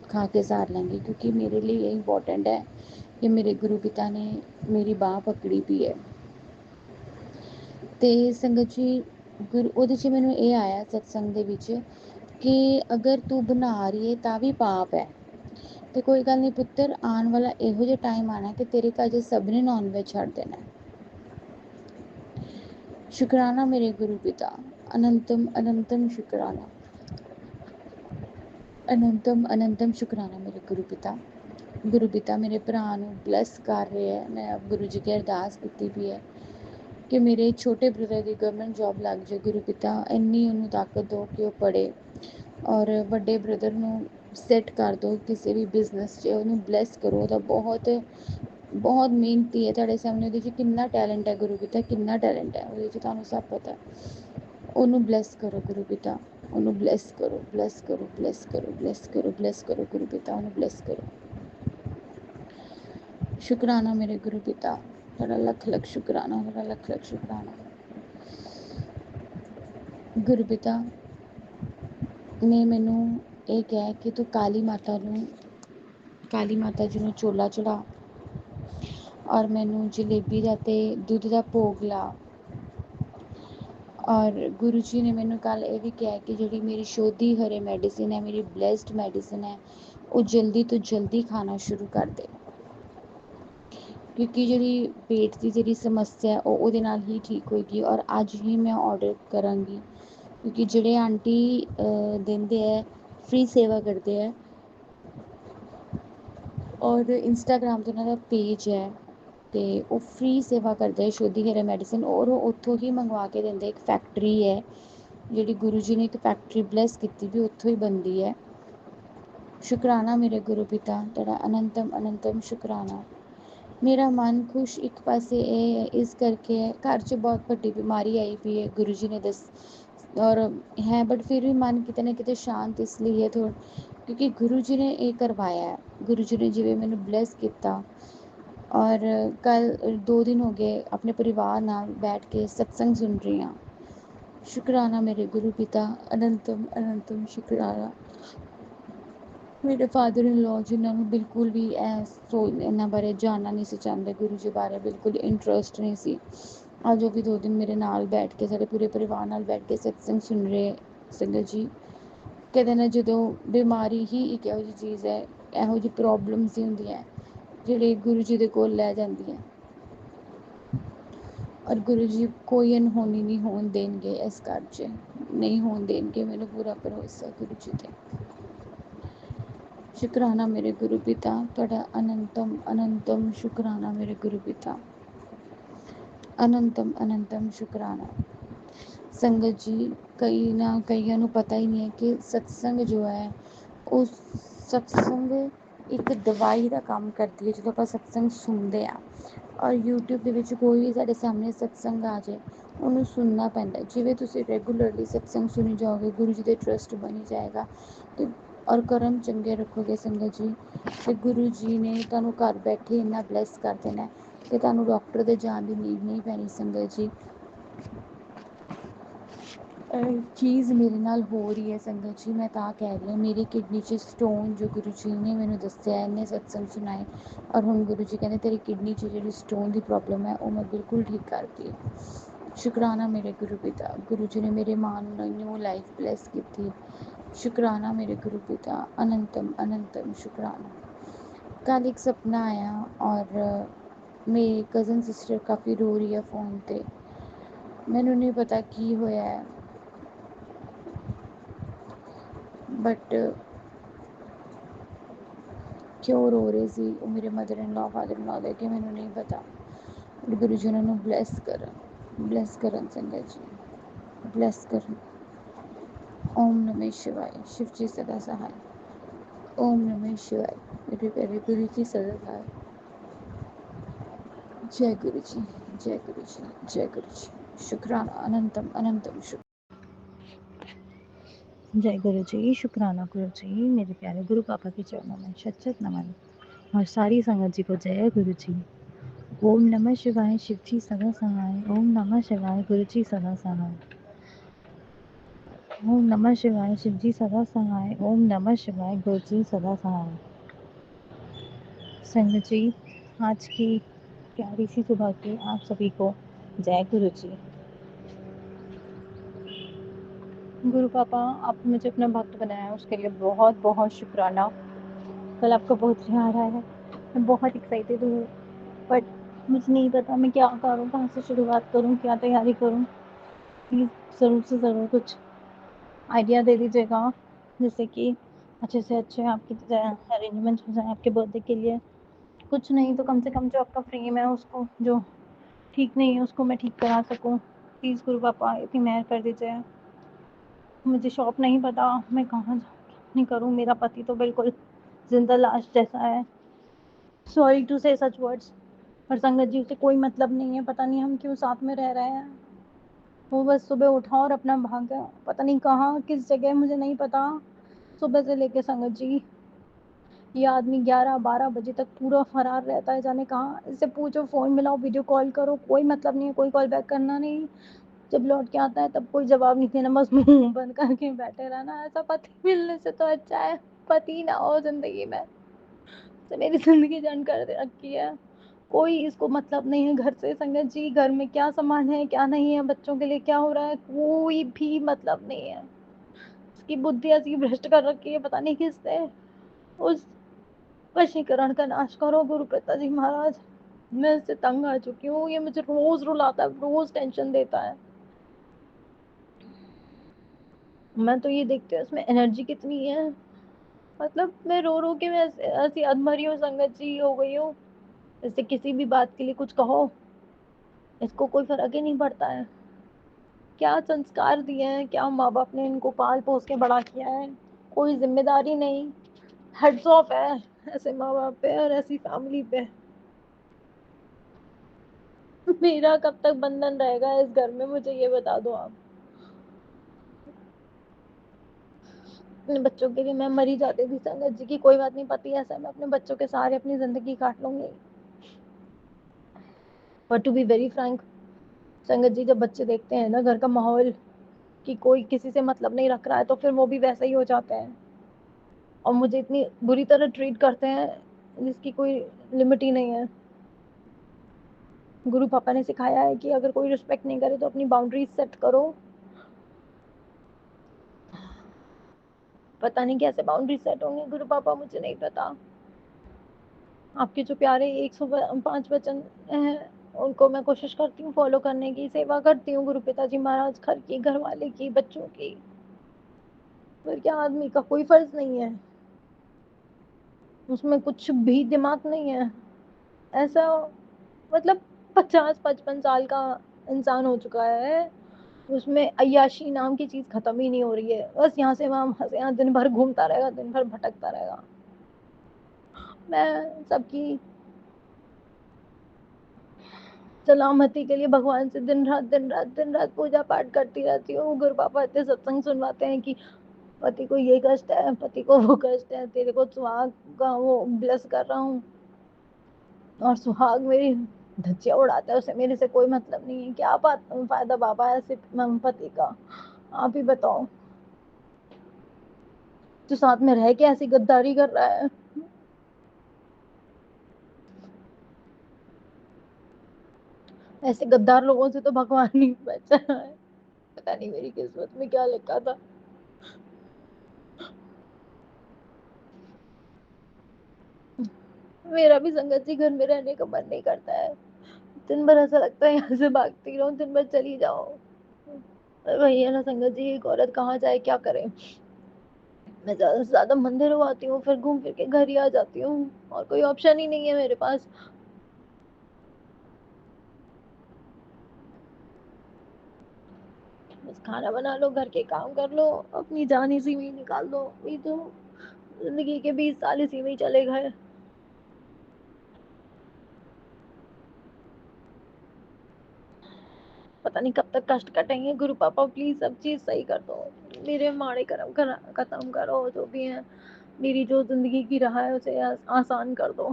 ਖਾ ਕੇ ਸਾਰ ਲਾਂਗੀ, ਕਿਉਂਕਿ ਮੇਰੇ ਲਈ ਇਹ ਇੰਪੋਰਟੈਂਟ ਹੈ ਕਿ ਮੇਰੇ ਗੁਰੂ ਪਿਤਾ ਨੇ ਮੇਰੀ ਬਾਂਹ ਪਕੜੀ ਪਈ ਹੈ। ਅਤੇ ਸੰਗਤ ਜੀ, ਉਹਦੇ 'ਚ ਮੈਨੂੰ ਇਹ ਆਇਆ ਸਤਸੰਗ ਦੇ ਵਿੱਚ ਕਿ ਅਗਰ ਤੂੰ ਬਣਾ ਰਹੀ ਹੈ ਤਾਂ ਵੀ ਪਾਪ ਹੈ, ਅਤੇ ਕੋਈ ਗੱਲ ਨਹੀਂ ਪੁੱਤਰ, ਆਉਣ ਵਾਲਾ ਇਹੋ ਜਿਹਾ ਟਾਈਮ ਆਉਣਾ ਕਿ ਤੇਰੇ ਘਰ 'ਚ ਸਭ ਨੇ ਨੌਨ ਵੈਜ ਛੱਡ ਦੇਣਾ। ਸ਼ੁਕਰਾਨਾ ਮੇਰੇ ਗੁਰੂ ਪਿਤਾ, ਅਨੰਤਮ ਅਨੰਤਮ ਸ਼ੁਕਰਾਨਾ, ਅਨੰਤਮ ਅਨੰਤਮ ਸ਼ੁਕਰਾਨਾ ਮੇਰੇ ਗੁਰੂ ਪਿਤਾ। ਗੁਰੂ ਪਿਤਾ ਮੇਰੇ ਭਰਾ ਨੂੰ ਬਲੈਸ ਕਰ ਰਹੇ ਹੈ। ਮੈਂ ਗੁਰੂ ਜੀ ਕੀ ਅਰਦਾਸ ਕੀਤੀ ਵੀ ਹੈ ਕਿ ਮੇਰੇ ਛੋਟੇ ਬ੍ਰਦਰ ਦੀ ਗਵਰਨਮੈਂਟ ਜੋਬ ਲੱਗ ਜਾਏ। ਗੁਰੂ ਪਿਤਾ ਇੰਨੀ ਉਹਨੂੰ ਤਾਕਤ ਦਿਓ ਕਿ ਉਹ ਪੜ੍ਹੇ, ਔਰ ਵੱਡੇ ਬ੍ਰਦਰ ਨੂੰ ਸੈੱਟ ਕਰ ਦਿਓ ਕਿਸੇ ਵੀ ਬਿਜ਼ਨਸ 'ਚ, ਉਹਨੂੰ ਬਲੈਸ ਕਰੋ। ਉਹਦਾ ਬਹੁਤ ਬਹੁਤ ਮਿਹਨਤੀ ਹੈ, ਤੁਹਾਡੇ ਸਾਹਮਣੇ ਉਹਦੇ 'ਚ ਕਿੰਨਾ ਟੈਲੈਂਟ ਹੈ ਗੁਰੂ ਪਿਤਾ, ਕਿੰਨਾ ਟੈਲੈਂਟ ਹੈ ਉਹਦੇ 'ਚ, ਤੁਹਾਨੂੰ ਸਭ ਪਤਾ। ਉਹਨੂੰ ਬਲੈਸ ਕਰੋ ਗੁਰੂ ਪਿਤਾ, ਉਹਨੂੰ ਬਲੈਸ ਕਰੋ, ਬਲੈਸ ਕਰੋ, ਬਲੈਸ ਕਰੋ, ਬਲੈਸ ਕਰੋ, ਬਲੈਸ ਕਰੋ ਗੁਰੂ ਪਿਤਾ, ਉਹਨੂੰ ਬਲੈਸ ਕਰੋ। ਸ਼ੁਕਰਾਨਾ ਮੇਰੇ ਗੁਰੂ ਪਿਤਾ, ਤੁਹਾਡਾ ਲੱਖ ਲੱਖ ਸ਼ੁਕਰਾਨਾ, ਤੁਹਾਡਾ ਲੱਖ ਲੱਖ ਸ਼ੁਕਰਾਨਾ। ਗੁਰੂ ਪਿਤਾ ਨੇ ਮੈਨੂੰ ਇਹ ਕਿਹਾ ਕਿ ਤੂੰ ਕਾਲੀ ਮਾਤਾ ਜੀ ਨੂੰ ਚੋਲਾ ਚੜਾ, ਔਰ ਮੈਨੂੰ ਜਲੇਬੀ ਦਾ ਅਤੇ ਦੁੱਧ ਦਾ ਭੋਗ ਲਾ, ਔਰ ਗੁਰੂ ਜੀ ਨੇ ਮੈਨੂੰ ਕੱਲ ਇਹ ਵੀ ਕਿਹਾ ਕਿ ਜਿਹੜੀ ਮੇਰੀ ਸ਼ੋਧੀ ਹਰੇ ਮੈਡੀਸਿਨ ਹੈ, ਮੇਰੀ ਬਲੈਸਡ ਮੈਡੀਸਿਨ ਹੈ, ਉਹ ਜਲਦੀ ਤੋਂ ਜਲਦੀ ਖਾਣਾ ਸ਼ੁਰੂ ਕਰ ਦੇ, ਕਿਉਂਕਿ ਜਿਹੜੀ ਪੇਟ ਦੀ ਜਿਹੜੀ ਸਮੱਸਿਆ ਉਹ ਉਹਦੇ ਨਾਲ ਹੀ ਠੀਕ ਹੋਏਗੀ। ਔਰ ਅੱਜ ਹੀ ਮੈਂ ਆਰਡਰ ਕਰਾਂਗੀ, ਕਿਉਂਕਿ ਜਿਹੜੇ ਆਂਟੀ ਦਿੰਦੇ ਹੈ, ਫ੍ਰੀ ਸੇਵਾ ਕਰਦੇ ਹੈ, ਔਰ ਇੰਸਟਾਗ੍ਰਾਮ 'ਤੇ ਉਹਨਾਂ ਦਾ ਪੇਜ ਹੈ, ਅਤੇ ਉਹ ਫ੍ਰੀ ਸੇਵਾ ਕਰਦੇ ਹੈ ਸ਼ੋਧੀ ਹੇਰਾ ਮੈਡੀਸਨ, ਔਰ ਉਹ ਉੱਥੋਂ ਹੀ ਮੰਗਵਾ ਕੇ ਦਿੰਦੇ। ਇੱਕ ਫੈਕਟਰੀ ਹੈ ਜਿਹੜੀ ਗੁਰੂ ਜੀ ਨੇ ਇੱਕ ਫੈਕਟਰੀ ਬਲੈਸ ਕੀਤੀ ਵੀ ਉੱਥੋਂ ਹੀ ਬਣਦੀ ਹੈ। ਸ਼ੁਕਰਾਨਾ ਮੇਰੇ ਗੁਰੂ ਪਿਤਾ, ਤੁਹਾਡਾ ਅਨੰਤਮ ਅਨੰਤਮ ਸ਼ੁਕਰਾਨਾ। ਮੇਰਾ ਮਨ ਖੁਸ਼ ਇੱਕ ਪਾਸੇ ਇਹ ਹੈ, ਇਸ ਕਰਕੇ ਹੈ ਘਰ 'ਚ ਬਹੁਤ ਵੱਡੀ ਬਿਮਾਰੀ ਆਈ ਪਈ ਹੈ, ਗੁਰੂ ਜੀ ਨੇ ਔਰ ਹੈ, ਬਟ ਫਿਰ ਵੀ ਮਨ ਕਿਤੇ ਨਾ ਕਿਤੇ ਸ਼ਾਂਤ ਇਸ ਲਈ ਹੈ ਕਿਉਂਕਿ ਗੁਰੂ ਜੀ ਨੇ ਇਹ ਕਰਵਾਇਆ ਹੈ। ਗੁਰੂ ਜੀ ਨੇ ਜਿਵੇਂ ਮੈਨੂੰ ਬਲੈਸ ਕੀਤਾ, ਔਰ ਕੱਲ 2 ਦਿਨ ਹੋ ਗਏ ਆਪਣੇ ਪਰਿਵਾਰ ਨਾਲ ਬੈਠ ਕੇ ਸਤਸੰਗ ਸੁਣ ਰਹੀ ਹਾਂ। ਸ਼ੁਕਰਾਨਾ ਮੇਰੇ ਗੁਰੂ ਪਿਤਾ, ਅਨੰਤਮ ਅਨੰਤਮ ਸ਼ੁਕਰਾਨਾ। ਮੇਰੇ ਫਾਦਰ ਇਨ ਲੋ, ਜਿਨ੍ਹਾਂ ਨੂੰ ਬਿਲਕੁਲ ਵੀ ਇਹਨਾਂ ਬਾਰੇ ਜਾਣਨਾ ਨਹੀਂ ਸੀ ਚਾਹੁੰਦੇ, ਗੁਰੂ ਜੀ ਬਾਰੇ ਬਿਲਕੁਲ ਇੰਟਰਸਟ ਨਹੀਂ ਸੀ, ਅੱਜ ਉਹ ਵੀ 2 ਦਿਨ ਮੇਰੇ ਨਾਲ ਬੈਠ ਕੇ, ਸਾਡੇ ਪੂਰੇ ਪਰਿਵਾਰ ਨਾਲ ਬੈਠ ਕੇ ਸਤਸੰਗ ਸੁਣ ਰਹੇ। ਸੰਗਤ ਜੀ, ਕਹਿੰਦੇ ਨੇ ਜਦੋਂ ਬਿਮਾਰੀ ਹੀ ਇੱਕ ਇਹੋ ਜਿਹੀ ਚੀਜ਼ ਹੈ, ਇਹੋ ਜਿਹੀ ਪ੍ਰੋਬਲਮਸ ਹੀ ਹੁੰਦੀਆਂ ਜਿਹੜੇ ਗੁਰੂ ਜੀ ਦੇ ਕੋਲ ਲੈ ਜਾਂਦੀਆਂ, ਔਰ ਗੁਰੂ ਜੀ ਕੋਈ ਅਨਹੋਣੀ ਨਹੀਂ ਹੋਣ ਦੇਣਗੇ, ਇਸ ਘਰ 'ਚ ਨਹੀਂ ਹੋਣ ਦੇਣਗੇ, ਮੈਨੂੰ ਪੂਰਾ ਭਰੋਸਾ ਗੁਰੂ ਜੀ 'ਤੇ। ਸ਼ੁਕਰਾਨਾ ਮੇਰੇ ਗੁਰੂ ਪਿਤਾ, ਤੁਹਾਡਾ ਅਨੰਤਮ ਅਨੰਤਮ ਸ਼ੁਕਰਾਨਾ ਮੇਰੇ ਗੁਰੂ ਪਿਤਾ, ਅਨੰਤਮ ਅਨੰਤਮ ਸ਼ੁਕਰਾਨਾ। ਸੰਗਤ ਜੀ, ਕਈਆਂ ਨੂੰ ਪਤਾ ਹੀ ਨਹੀਂ ਹੈ ਕਿ ਸਤਸੰਗ ਜੋ ਹੈ, ਉਹ ਸਤਸੰਗ ਇੱਕ ਦਵਾਈ ਦਾ ਕੰਮ ਕਰਦੀ ਹੈ। ਜਦੋਂ ਆਪਾਂ ਸਤਸੰਗ ਸੁਣਦੇ ਹਾਂ, ਔਰ YouTube ਦੇ ਵਿੱਚ ਕੋਈ ਵੀ ਸਾਡੇ ਸਾਹਮਣੇ ਸਤਸੰਗ ਆ ਜਾਏ, ਉਹਨੂੰ ਸੁਣਨਾ ਪੈਂਦਾ। ਜਿਵੇਂ ਤੁਸੀਂ ਰੈਗੂਲਰਲੀ ਸਤਸੰਗ ਸੁਣੀ ਜਾਓਗੇ, ਗੁਰੂ ਜੀ ਦੇ ਟਰਸਟ ਬਣੀ ਜਾਏਗਾ, ਤੇ ਔਰ ਕਰਮ ਚੰਗੇ ਰੱਖੋਗੇ ਸੰਗਤ ਜੀ, ਤੇ ਗੁਰੂ ਜੀ ਨੇ ਤੁਹਾਨੂੰ ਘਰ ਬੈਠੇ ਇੰਨਾ ਬਲੈਸ ਕਰ ਦੇਣਾ ਕਿ ਤੁਹਾਨੂੰ ਡਾਕਟਰ ਦੇ ਜਾਣ ਦੀ ਨੀਡ ਨਹੀਂ ਪੈਣੀ। ਸੰਗਤ ਜੀ, ਚੀਜ਼ ਮੇਰੇ ਨਾਲ ਹੋ ਰਹੀ ਹੈ ਸੰਗਤ ਜੀ, ਮੈਂ ਤਾਂ ਕਹਿ ਰਹੀ ਹਾਂ, ਮੇਰੀ ਕਿਡਨੀ 'ਚ ਸਟੋਨ, ਜੋ ਗੁਰੂ ਜੀ ਨੇ ਮੈਨੂੰ ਦੱਸਿਆ, ਇੰਨੇ ਸਤਸੰਗ ਸੁਣਾਏ, ਔਰ ਹੁਣ ਗੁਰੂ ਜੀ ਕਹਿੰਦੇ ਤੇਰੀ ਕਿਡਨੀ 'ਚ ਜਿਹੜੀ ਸਟੋਨ ਦੀ ਪ੍ਰੋਬਲਮ ਹੈ, ਉਹ ਮੈਂ ਬਿਲਕੁਲ ਠੀਕ ਕਰਤੀ। ਸ਼ੁਕਰਾਨਾ ਮੇਰੇ ਗੁਰੂ ਪਿਤਾ, ਗੁਰੂ ਜੀ ਨੇ ਮੇਰੇ ਮਾਂ ਨੂੰ ਨਿਊ ਲਾਈਫ ਬਲੈਸ ਕੀਤੀ। ਸ਼ੁਕਰਾਨਾ ਮੇਰੇ ਗੁਰੂ ਪਿਤਾ, ਅਨੰਤਮ ਅਨੰਤਮ ਸ਼ੁਕਰਾਨਾ। ਕੱਲ ਇੱਕ ਸੁਪਨਾ ਆਇਆ, ਔਰ ਮੇਰੀ ਕਜ਼ਨ ਸਿਸਟਰ ਕਾफ़ੀ ਰੋ ਰਹੀ ਹੈ फ़ੋਨ 'ਤੇ, ਮੈਨੂੰ ਨਹੀਂ ਪਤਾ ਕੀ ਹੋਇਆ ਹੈ, ਬਟ ਕਿਉਂ ਰੋ ਰਹੇ ਸੀ ਉਹ ਮੇਰੇ ਮਦਰ ਇਨ ਲਾ, ਫਾਦਰ ਇਨ ਲਾ ਲੈ ਕੇ, ਮੈਨੂੰ ਨਹੀਂ ਪਤਾ। ਗੁਰੂ ਜੀ ਉਹਨਾਂ ਨੂੰ ਬਲੈਸ ਕਰਨ ਸੰਗਤ ਜੀ, ਬਲੈਸ ਕਰਨ। ਓਮ ਨਮः शिवाय, शिव जी सदा सहाय। ओम नमः शिवाय, मेरे प्यारे गुरु जी सदा सहाय। जय गुरु जी, जय गुरु जी, जय गुरु जी। शुक्राना, अनंतम अनंतम शुक्र। जय गुरु जी, शुक्राना गुरु जी, मेरे प्यारे गुरु पापा के चरणों में शत शत नमन, और सारी संगत जी को जय गुरु जी। ओम नमः शिवाय, शिव जी सदा सहाय। ओम नमः शिवाय, गुरु जी सदा सहाय। ओम नमः शिवाय, शिव जी सदा सहाय। ओम नमः शिवाय, गुरु जी सदा सहाय। संगत जी, आज की प्यारी सी सुबह की आप सभी को जय गुरु जी। गुरु पापा, आपने मुझे अपना भक्त बनाया, उसके लिए बहुत बहुत शुक्राना। कल आपका बहुत प्यार आया है, मैं बहुत एक्साइटेड हूँ, बट मुझे नहीं पता मैं क्या करूँ, कहाँ से शुरुआत करूँ, क्या तैयारी करूँ। प्लीज़ ज़रूर से ज़रूर कुछ आइडिया दे दीजिएगा, जैसे कि अच्छे से अच्छे आपकी अरेंजमेंट हो जाए आपके बर्थडे के लिए। कुछ नहीं तो कम से कम जो आपका फ्रेम है उसको, जो ठीक नहीं है उसको मैं ठीक करा सकूं। प्लीज़ गुरु पापा इतनी मेहर कर दीजिए। मुझे शॉप नहीं पता, मैं कहाँ नहीं करूँ। मेरा पति तो बिल्कुल जिंदा लाश जैसा है, सॉरी टू से सच वर्ड्स, पर संगत जी से कोई मतलब नहीं है। पता नहीं हम क्यों साथ में रह रहे हैं। वो बस सुबह उठा और अपना भाग गया, पता नहीं कहाँ किस जगह, मुझे नहीं पता। सुबह से लेके संगत जी ये आदमी 11-12 बजे तक पूरा फरार रहता है, जाने कहाँ। इससे पूछो, फ़ोन मिलाओ, वीडियो कॉल करो, कोई मतलब नहीं है, कोई कॉल बैक करना नहीं। जब लौट के आता है तब कोई जवाब नहीं देना, बस मुंह बंद करके बैठे रहना। ऐसा पति मिलने से तो अच्छा है पति ना हो ज़िंदगी में। तो मेरी ज़िंदगी झंड कर दे रखी है। कोई इसको मतलब नहीं है घर से संगत जी, घर में क्या सामान है क्या नहीं है, बच्चों के लिए क्या हो रहा है, कोई भी मतलब नहीं है। उसकी बुद्धि ऐसी भ्रष्ट कर रखी है पता नहीं किसने। उस वशीकरण का नाश करो गुरु पिताजी महाराज। मैं इससे तंग आ चुकी हूँ, ये मुझे रोज रुलाता है, रोज टेंशन देता है। मैं तो ये देखती हूँ इसमें एनर्जी कितनी है, मतलब मैं रो रो के मैं ऐसी अधमरी हूँ संगत जी, हो गई हूँ। जैसे किसी भी बात के लिए कुछ कहो, इसको कोई फर्क ही नहीं पड़ता है। क्या संस्कार दिए हैं, क्या माँ बाप ने इनको पाल पोस के बड़ा किया है, कोई जिम्मेदारी नहीं। हेड्स ऑफ है ऐसे माँ बाप पे और ऐसी फैमिली पे। मेरा कब तक बंधन रहेगा इस घर में, मुझे ये बता दो आप। अपने बच्चों के लिए मैं मरी जाती थी संगत जी की, कोई बात नहीं, पति ऐसा मैं अपने बच्चों के सहारे अपनी जिंदगी काट लूंगी। But to be very frank sangat ji, जब बच्चे देखते हैं ना घर का माहौल कि कोई किसी से मतलब नहीं रख रहा है, तो फिर वो भी वैसा ही हो जाते हैं और मुझे इतनी बुरी तरह ट्रीट करते हैं जिसकी कोई लिमिट ही नहीं है। गुरु पापा ने सिखाया है कि अगर कोई रिस्पेक्ट नहीं करे तो अपनी बाउंड्रीज सेट करो। पता नहीं कैसे बाउंड्री सेट होंगे गुरु पापा, मुझे नहीं पता। आपके जो प्यारे 105 वचन हैं उनको मैं कोशिश करती हूँ फॉलो करने की, सेवा करती हूँ गुरु पिताजी महाराज, घर की, घर वाले की, बच्चों की। पर क्या आदमी का कोई फर्ज नहीं है, उसमें कुछ भी दिमाग नहीं है ऐसा। मतलब 50-55 साल का इंसान हो चुका है, उसमें अय्याशी नाम की चीज खत्म ही नहीं हो रही है। बस यहाँ से वहां से यहाँ दिन भर घूमता रहेगा, दिन भर भटकता रहेगा। मैं सबकी सलामती के लिए भगवान से दिन रात पूजा पाठ करती रहती हूँ। गुरु पापा इतने सत्संग सुनवाते हैं कि पति को ये कष्ट है, पति को वो कष्ट है, तेरे को सुहाग का वो ब्लेस कर रहा हूँ और सुहाग मेरी धज्जियां उड़ाता है, उसे मेरे से कोई मतलब नहीं है। क्या फायदा बाबा ऐसे पति का, आप ही बताओ। जो साथ में रह के ऐसी गद्दारी कर रहा है, ऐसे गद्दार लोगों से तो भगवान ही बचा है। पता नहीं मेरी किस्मत में क्या लिखा था। मेरा भी संगत जी घर में रहने का मन नहीं करता है। दिन भर ऐसा लगता है यहाँ से भागती रहूं, दिन भर चली जाओ। वही है ना संगत जी, एक औरत कहाँ जाए क्या करे। मैं ज्यादा से ज्यादा मंदिरों आती हूँ, फिर घूम फिर के घर ही आ जाती हूँ, और कोई ऑप्शन ही नहीं है मेरे पास। बस खाना बना लो, घर के काम कर लो, अपनी जान इसी में ही निकाल दो। ये तो जिंदगी के 20 साल इसी में ही चले गए। पता नहीं कब तक कष्ट कटेंगे। गुरु पापा प्लीज सब चीज सही कर दो, मेरे माड़े कर्म खत्म करो, जो भी है मेरी जो जिंदगी की राह है उसे आसान कर दो।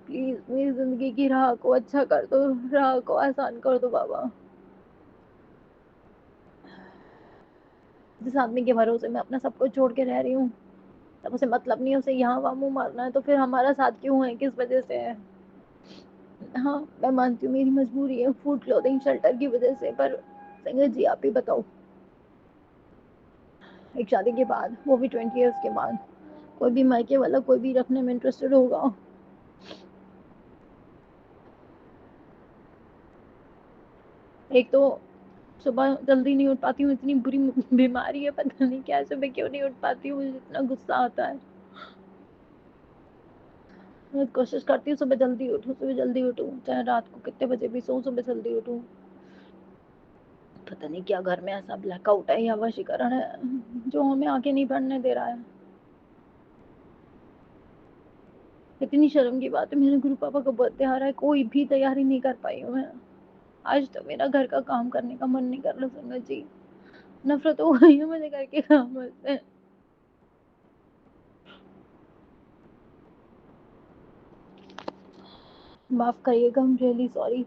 प्लीज मेरी जिंदगी की राह को अच्छा कर दो, राह को आसान कर दो बाबा। जिस आदमी के भरोसे मैं अपना सब कुछ छोड़ के रह रही हूँ, तब उसे मतलब नहीं, उसे यहाँ वहाँ मुंह मारना है, तो फिर हमारा साथ क्यों है, किस वजह से है। हाँ मैं मानती हूँ मेरी मजबूरी है, फूड क्लोथिंग शेल्टर की वजह से, पर संगत जी आप ही बताओ, एक शादी के बाद, वो भी 20 ईयर्स के बाद, कोई भी मायके वाला कोई भी रखने में इंटरेस्टेड होगा। एक तो सुबह जल्दी नहीं उठ पाती हूँ, इतनी बुरी बीमारी है, पता नहीं क्या, सुबह क्यों नहीं उठ पाती हूँ, मुझे इतना गुस्सा आता है। मैं कोशिश करती हूँ सुबह जल्दी उठूँ, सुबह जल्दी उठूँ, चाहे रात को कितने बजे भी सोऊं, सुबह जल्दी उठूँ। पता नहीं क्या घर में ऐसा ब्लैकआउट है या वशीकरण है जो हमें आगे नहीं बढ़ने दे रहा है। इतनी शर्म की बात है, मेरे गुरु पापा का बर्थडे आ रहा है, कोई भी तैयारी नहीं कर पाई हूँ मैं। आज तो मेरा घर का काम करने का मन नहीं कर रहा संगत जी, नफरत हो गई है मुझे घर के काम से। माफ करिएगा, आई एम रियली सॉरी।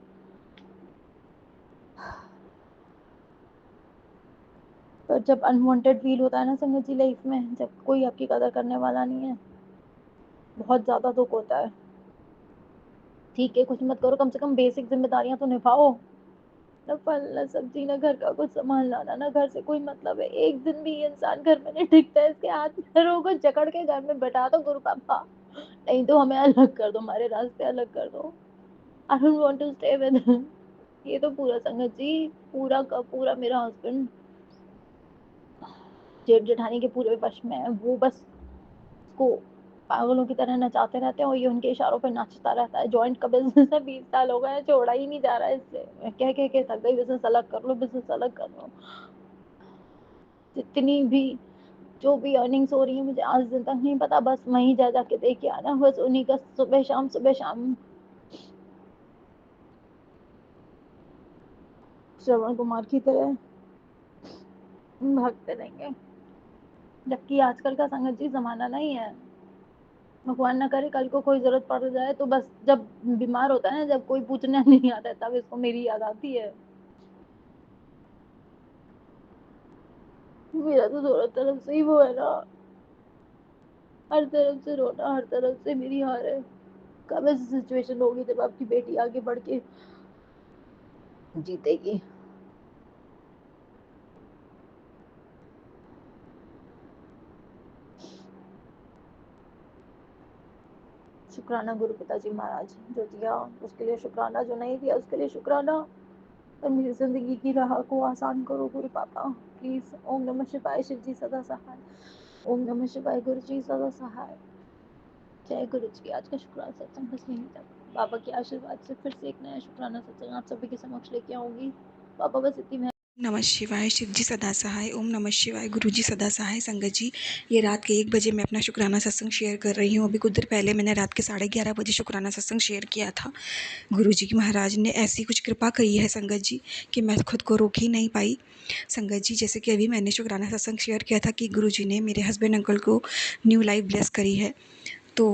पर जब अनवांटेड फील होता है ना संगत जी लाइफ में, जब कोई आपकी कदर करने वाला नहीं है, बहुत ज्यादा दुख होता है। ठीक है कुछ मत करो, कम से कम बेसिक जिम्मेदारियां तो निभाओ। ना फल ना सब्जी ना घर का कुछ सामान लाना, ना घर से कोई मतलब है। एक दिन भी ये इंसान घर में नहीं टिकता है, इसके हाथ पैरों को जकड़ के घर में बैठा दो गुरु पापा, नहीं तो हमें अलग कर दो, हमारे रास्ते अलग कर दो। I don't want to stay with him. ये तो पूरा संगत जी, पूरा का पूरा मेरा हस्बैंड जेठ जेठानी के पूरे वश में है। वो बस उसको पागलों की तरह नचाते रहते हैं और ये उनके इशारों पे नाचता रहता है। जॉइंट का बिजनेस है, 20 साल हो गए हैं, छोड़ा ही नहीं जा रहा है इससे। मैं कह के थक गई, बिजनेस अलग कर लो, बिजनेस अलग कर लो। जितनी भी जो भी अर्निंग्स हो रही है मुझे आज दिन तक नहीं पता, बस वहीं जा जाके देख के आना, बस उन्हीं का सुबह शाम श्रवण कुमार की तरह भागते रहेंगे। जबकि आजकल का संगत जी जमाना नहीं है। भगवान ना करे कल को कोई जरूरत पड़ जाए तो बस जब बीमार होता है ना, जब कोई पूछने नहीं आता है, तब इसको मेरी याद आती है। मेरा तो दोनों तरफ से ही वो है ना, हर तरफ से रोना, हर तरफ से मेरी हार है। कब ऐसी सिचुएशन होगी जब आपकी बेटी आगे बढ़ के जीतेगी। शुक्राना गुरु पिताजी महाराज, जो दिया उसके लिए शुक्राना, जो नहीं दिया उसके लिए शुक्राना। और मेरी जिंदगी की राह को आसान करो गुरु पापा प्लीज। ओम नमः शिवाय, शिव जी सदा सहाय। ओम नमः शिवाय, गुरु जी सदा सहाय। जय गुरु जी। आज का शुक्राना सत्संग बस यहीं तक। बाबा के आशीर्वाद से फिर से एक नया शुक्राना सत्संग आप सभी के समक्ष लेके आऊंगी। बाबा बस इतनी नमः शिवाय, शिव जी सदा सहाय। ओम नमः शिवाय, गुरु जी सदा सहाय। संगत जी, ये रात के 1 बजे मैं अपना शुक्राना सत्संग शेयर कर रही हूँ। अभी कुछ देर पहले मैंने रात के 11:30 बजे शुक्राना सत्संग शेयर किया था। गुरु जी की महाराज ने ऐसी कुछ कृपा करी है संगत जी कि मैं खुद को रोक ही नहीं पाई। संगत जी, जैसे कि अभी मैंने शुक्राना सत्संग शेयर किया था कि गुरु जी ने मेरे हस्बैंड अंकल को न्यू लाइफ ब्लेस करी है, तो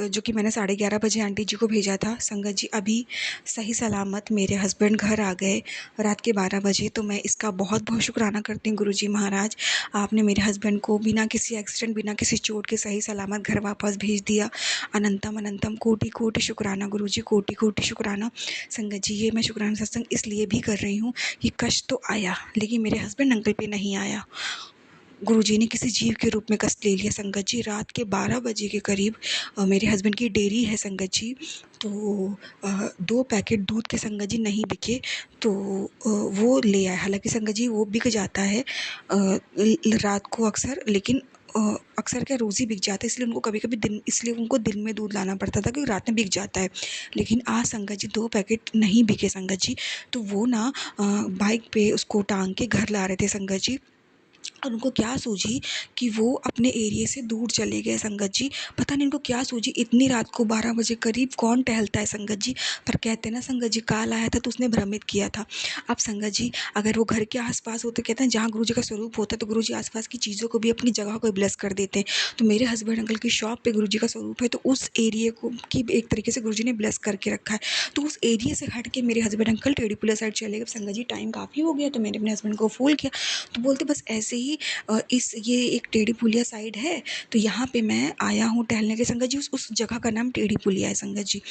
जो कि मैंने 11:30 बजे आंटी जी को भेजा था। संगत जी, अभी सही सलामत मेरे हस्बैंड घर आ गए रात के 12 बजे। तो मैं इसका बहुत बहुत शुक्राना करती हूँ गुरु जी महाराज। आपने मेरे हस्बैंड को बिना किसी एक्सीडेंट, बिना किसी चोट के सही सलामत घर वापस भेज दिया। अनंतम अनंतम कोटि कोटि शुक्राना गुरु जी, कोटि कोटि शुक्राना। संगत जी, ये मैं शुक्राना सत्संग इसलिए भी कर रही हूँ कि कष्ट तो आया लेकिन मेरे हस्बैंड अंकल पे नहीं आया। गुरुजी ने किसी जीव के रूप में कष्ट ले लिया। संगत जी, रात के 12 बजे के करीब मेरे हस्बैंड की डेयरी है संगत जी, तो 2 पैकेट दूध के संगत जी नहीं बिके, तो वो ले आए। हालांकि संगत जी वो बिक जाता है रात को अक्सर, लेकिन अक्सर क्या रोज़ ही बिक जाता है, इसलिए उनको कभी कभी दिन में दूध लाना पड़ता था क्योंकि रात में बिक जाता है। लेकिन आज संगत जी 2 पैकेट नहीं बिके संगत जी, तो वो ना बाइक पे उसको टांग के घर ला रहे थे संगत जी। और उनको क्या सूझी कि वो अपने एरिया से दूर चले गए संगत जी। पता नहीं इनको क्या सूझी, इतनी रात को 12 बजे करीब कौन टहलता है संगत जी। पर कहते हैं ना संगत जी, काल आया था तो उसने भ्रमित किया था। अब संगत जी, अगर वो घर के आसपास होते, कहते हैं जहाँ गुरु जी का स्वरूप होता है तो गुरु जी आसपास की चीज़ों को भी, अपनी जगह को ब्लेस कर देते हैं। तो मेरे हस्बैंड अंकल की शॉप पे गुरु जी का स्वरूप है, तो उस एरिया को की एक तरीके से गुरु जी ने ब्लेस करके रखा है। तो उस एरिया से हट के मेरे हस्बैंड अंकल टेढ़ीपुला साइड चले गए। संगत जी, टाइम काफ़ी हो गया, तो मैंने अपने हस्बैंड को फ़ोन किया, तो बोलते बस ऐसे ही ये एक टेढ़ी पुलिया साइड है, तो यहाँ पे मैं आया हूँ टहलने के संगत जी। उस जगह का नाम टेढ़ी पुलिया है संगत जी।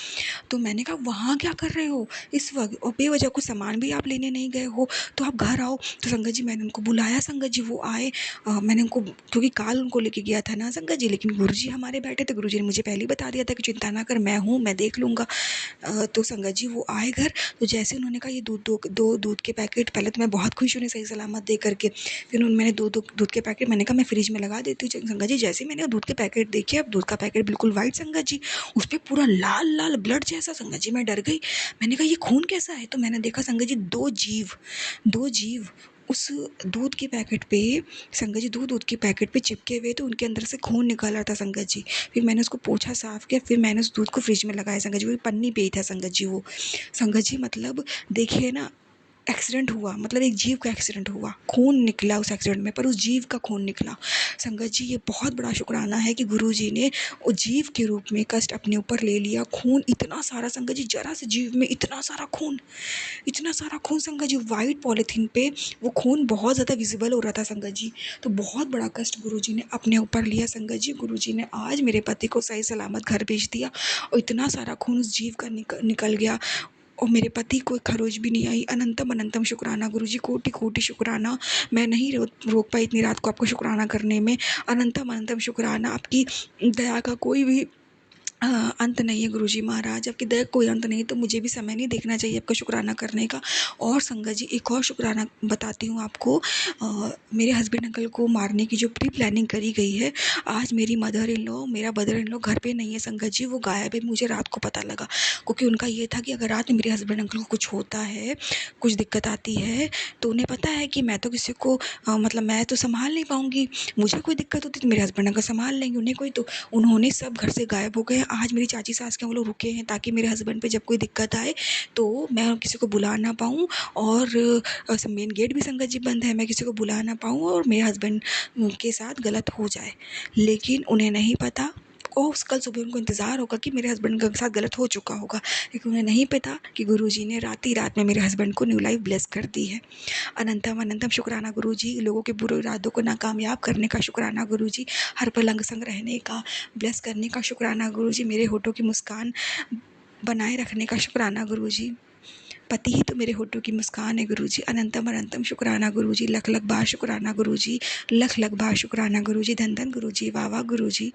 तो मैंने कहा वहाँ क्या कर रहे हो इस वक्त, और बेवजह कुछ सामान भी आप लेने नहीं गए हो, तो आप घर आओ। तो संगत जी मैंने उनको बुलाया संगत जी, वो आए। मैंने उनको, क्योंकि काल उनको लेके गया था ना संगत जी, लेकिन गुरु जी हमारे बैठे थे, गुरु जी ने मुझे पहले ही बता दिया था कि चिंता ना कर, मैं हूँ, मैं देख लूँगा। तो संगत जी वो आए घर, तो जैसे उन्होंने कहा ये दो दूध के पैकेट, पहले तो मैं बहुत खुश हुई सही सलामत दे करके। फिर मैंने दो दूध के पैकेट, मैंने कहा मैं फ्रिज में लगा देती हूँ संगत जी। जैसे मैंने दूध के पैकेट देखे, अब दूध का पैकेट बिल्कुल वाइट संगत जी, उस पर पूरा लाल लाल ब्लड जैसा संगत जी। मैं डर गई, मैंने कहा ये खून कैसा है। तो मैंने देखा संगत जी, दो जीव उस दूध के पैकेट पे, संगत जी दूध के पैकेट पे चिपके हुए, तो उनके अंदर से खून निकल रहा था संगत जी। फिर मैंने उसको पोंछा, साफ किया, फिर मैंने उस दूध को फ्रिज में लगाया संगत जी। वो पन्नी पे ही था संगत जी वो। संगत जी मतलब देखिए ना, एक्सीडेंट हुआ मतलब एक जीव का एक्सीडेंट हुआ, खून निकला उस एक्सीडेंट में, पर उस जीव का खून निकला। संगत जी, ये बहुत बड़ा शुक्राना है कि गुरुजी ने वो जीव के रूप में कष्ट अपने ऊपर ले लिया। खून इतना सारा संगत जी, जरा से जीव में इतना सारा खून, इतना सारा खून संगत जी। वाइट पॉलिथीन पे वो खून बहुत ज़्यादा विजिबल हो रहा था संगत जी। तो बहुत बड़ा कष्ट गुरुजी ने अपने ऊपर लिया संगत जी। गुरुजी ने आज मेरे पति को सही सलामत घर भेज दिया और इतना सारा खून उस जीव का निकल गया और मेरे पति को खरोच भी नहीं आई। अनंतम अनंतम शुक्राना गुरुजी, कोटि कोटि शुक्राना। मैं नहीं रोक पाई इतनी रात को आपको शुक्राना करने में। अनंतम अनंतम शुक्राना। आपकी दया का कोई भी अंत नहीं है गुरुजी महाराज, आपकी दया कोई अंत नहीं। तो मुझे भी समय नहीं देखना चाहिए आपका शुक्राना करने का। और संगत जी, एक और शुक्राना बताती हूँ आपको। मेरे हस्बैंड अंकल को मारने की जो प्री प्लानिंग करी गई है, आज मेरी मदर इन लॉ, मेरा ब्रदर इन लॉ घर पे नहीं है संगत जी, वो गायब है। मुझे रात को पता लगा, क्योंकि उनका ये था कि अगर रात में मेरे हस्बैंड अंकल को कुछ होता है, कुछ दिक्कत आती है, तो उन्हें पता है कि मैं तो किसी को मतलब मैं तो संभाल नहीं पाऊँगी। मुझे कोई दिक्कत होती तो मेरे हस्बैंड अंकल संभाल लेंगे, उन्हें कोई तो उन्होंने सब घर से गायब हो गए। आज मेरी चाची सास के वो लोग रुके हैं ताकि मेरे हस्बैंड पे जब कोई दिक्कत आए तो मैं किसी को बुला ना पाऊँ। और मेन गेट भी संगत जी बंद है, मैं किसी को बुला ना पाऊँ और मेरे हस्बैंड के साथ गलत हो जाए। लेकिन उन्हें नहीं पता, और कल सुबह उनको इंतज़ार होगा कि मेरे हस्बैंड के साथ गलत हो चुका होगा, लेकिन उन्हें नहीं पता कि गुरुजी ने रात ही रात में मेरे हस्बैंड को न्यू लाइफ ब्लेस कर दी है। अनंतम अनंतम शुक्राना गुरुजी। लोगों के बुरे इरादों को नाकामयाब करने का शुक्राना गुरुजी। हर पल अंग संग रहने का, ब्लेस करने का शुक्राना गुरुजी। मेरे होठों की मुस्कान बनाए रखने का शुक्राना गुरुजी। पति ही तो मेरे होठों की मुस्कान है गुरुजी। अनंतम अनंतम शुक्राना गुरुजी। लख लख बार शुक्राना गुरुजी। लख लख बार शुक्राना गुरुजी। धन धन गुरुजी। वाह वाह गुरुजी।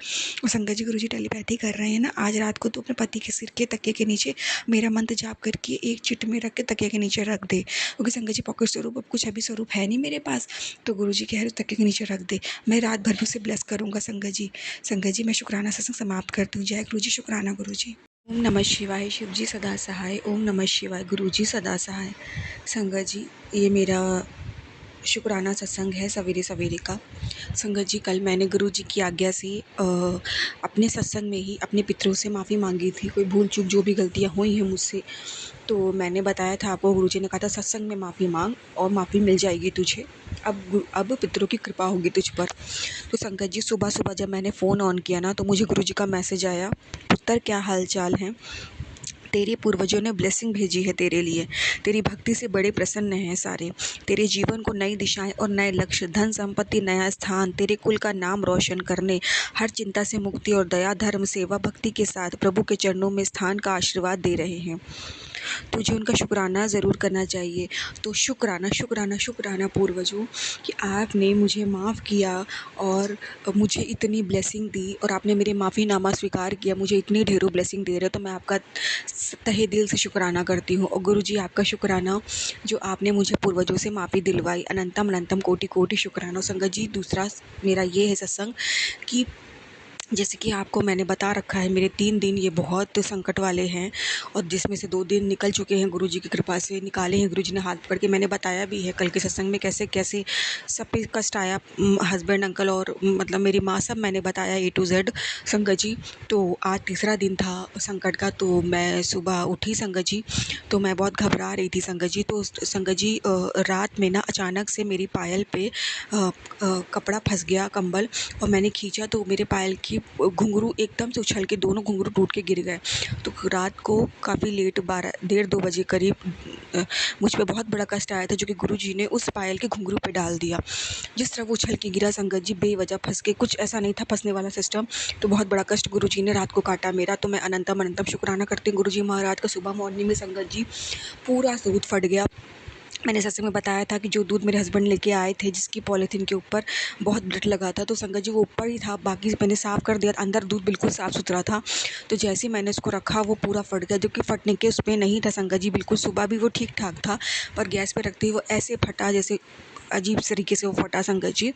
और संगत जी, गुरुजी टेलीपैथी कर रहे हैं ना। आज रात को तो अपने पति के सिर के तकिए के नीचे मेरा मंत्र जाप करके एक चिट में रख के तकिए के नीचे रख दे, क्योंकि संगत जी पॉकेट स्वरूप अब कुछ अभी स्वरूप है नहीं मेरे पास, तो गुरुजी कह रहे तकिए के नीचे रख दे। मैं रात भर में उसे ब्लेस करूँगा संगत जी। संगत जी, मैं शुक्राना सत्संग समाप्त करती हूँ। जय गुरुजी। शुक्राना गुरुजी। ओम नमः शिवाय। शिव जी सदा सहाय। ओम नमः शिवाय। गुरुजी सदा सहाय। संगत जी, ये मेरा शुक्राना सत्संग है सवेरे सवेरे का। संगत जी, कल मैंने गुरुजी की आज्ञा से अपने सत्संग में ही अपने पितरों से माफ़ी मांगी थी। कोई भूल चूक जो भी गलतियाँ हुई हैं मुझसे, तो मैंने बताया था आपको, गुरुजी ने कहा था सत्संग में माफ़ी मांग और माफ़ी मिल जाएगी तुझे। अब पितरों की कृपा होगी तुझ पर। तो संगत जी, सुबह सुबह जब मैंने फ़ोन ऑन किया ना, तो मुझे गुरुजी का मैसेज आया, पुत्र क्या हाल चाल है, तेरे पूर्वजों ने ब्लेसिंग भेजी है तेरे लिए, तेरी भक्ति से बड़े प्रसन्न हैं सारे, तेरे जीवन को नई दिशाएं और नए लक्ष्य, धन संपत्ति, नया स्थान, तेरे कुल का नाम रोशन करने, हर चिंता से मुक्ति और दया, धर्म, सेवा, भक्ति के साथ प्रभु के चरणों में स्थान का आशीर्वाद दे रहे हैं। तुझे उनका शुक्राना ज़रूर करना चाहिए। तो शुक्राना शुक्राना शुक्राना पूर्वजों कि आपने मुझे माफ़ किया और मुझे इतनी ब्लेसिंग दी, और आपने मेरे माफ़ीनामा स्वीकार किया, मुझे इतनी ढेरों ब्लेसिंग दे रहे हो, तो मैं आपका तहे दिल से शुक्राना करती हूँ। और गुरुजी, आपका शुक्राना जो आपने मुझे पूर्वजों से माफ़ी दिलवाई। अनंतम अनंतम कोटि कोटि शुक्राना। संगत जी, दूसरा मेरा ये है सत्संग कि जैसे कि आपको मैंने बता रखा है, मेरे 3 दिन ये बहुत संकट वाले हैं, और जिसमें से 2 दिन निकल चुके हैं, गुरुजी की कृपा से निकाले हैं। गुरुजी ने हाथ पकड़ के, मैंने बताया भी है कल के सत्संग में कैसे कैसे सब पे कष्ट आया, हस्बैंड अंकल और मतलब मेरी माँ, सब मैंने बताया A to Z संगत जी। तो आज तीसरा दिन था संकट का, तो मैं सुबह उठी संगत जी, तो मैं बहुत घबरा रही थी संगत जी। तो संगत जी, रात में ना अचानक से मेरी पायल पे कपड़ा फंस गया, कंबल, और मैंने खींचा तो मेरे पायल की घुंघरू एकदम से उछल के दोनों घुंघरू टूट के गिर गए। तो रात को काफ़ी लेट 1:30-2 बजे करीब मुझ पे बहुत बड़ा कष्ट आया था, जो कि गुरुजी ने उस पायल के घुंघरू पे डाल दिया। जिस तरह वो उछल के गिरा संगत जी, बेवजह फंस के, कुछ ऐसा नहीं था फंसने वाला सिस्टम, तो बहुत बड़ा कष्ट गुरुजी ने रात को काटा मेरा। तो मैं अनंतम अनंतम शुक्राना करती हूँ गुरुजी महाराज का। सुबह मॉर्निंग में संगत जी पूरा दूध फट गया। मैंने सत्संग में बताया था कि जो दूध मेरे हस्बैंड लेके आए थे, जिसकी पॉलीथीन के ऊपर बहुत ब्लिट लगा था, तो संगत जी वो ऊपर ही था, बाकी मैंने साफ़ कर दिया, अंदर दूध बिल्कुल साफ़ सुथरा था। तो जैसे ही मैंने उसको रखा, वो पूरा फट गया, जो कि फटने के उस पर नहीं था संगत जी, बिल्कुल सुबह भी वो ठीक ठाक था, पर गैस पे रखते ही वो ऐसे फटा, जैसे अजीब तरीके से वो फटा संगत जी।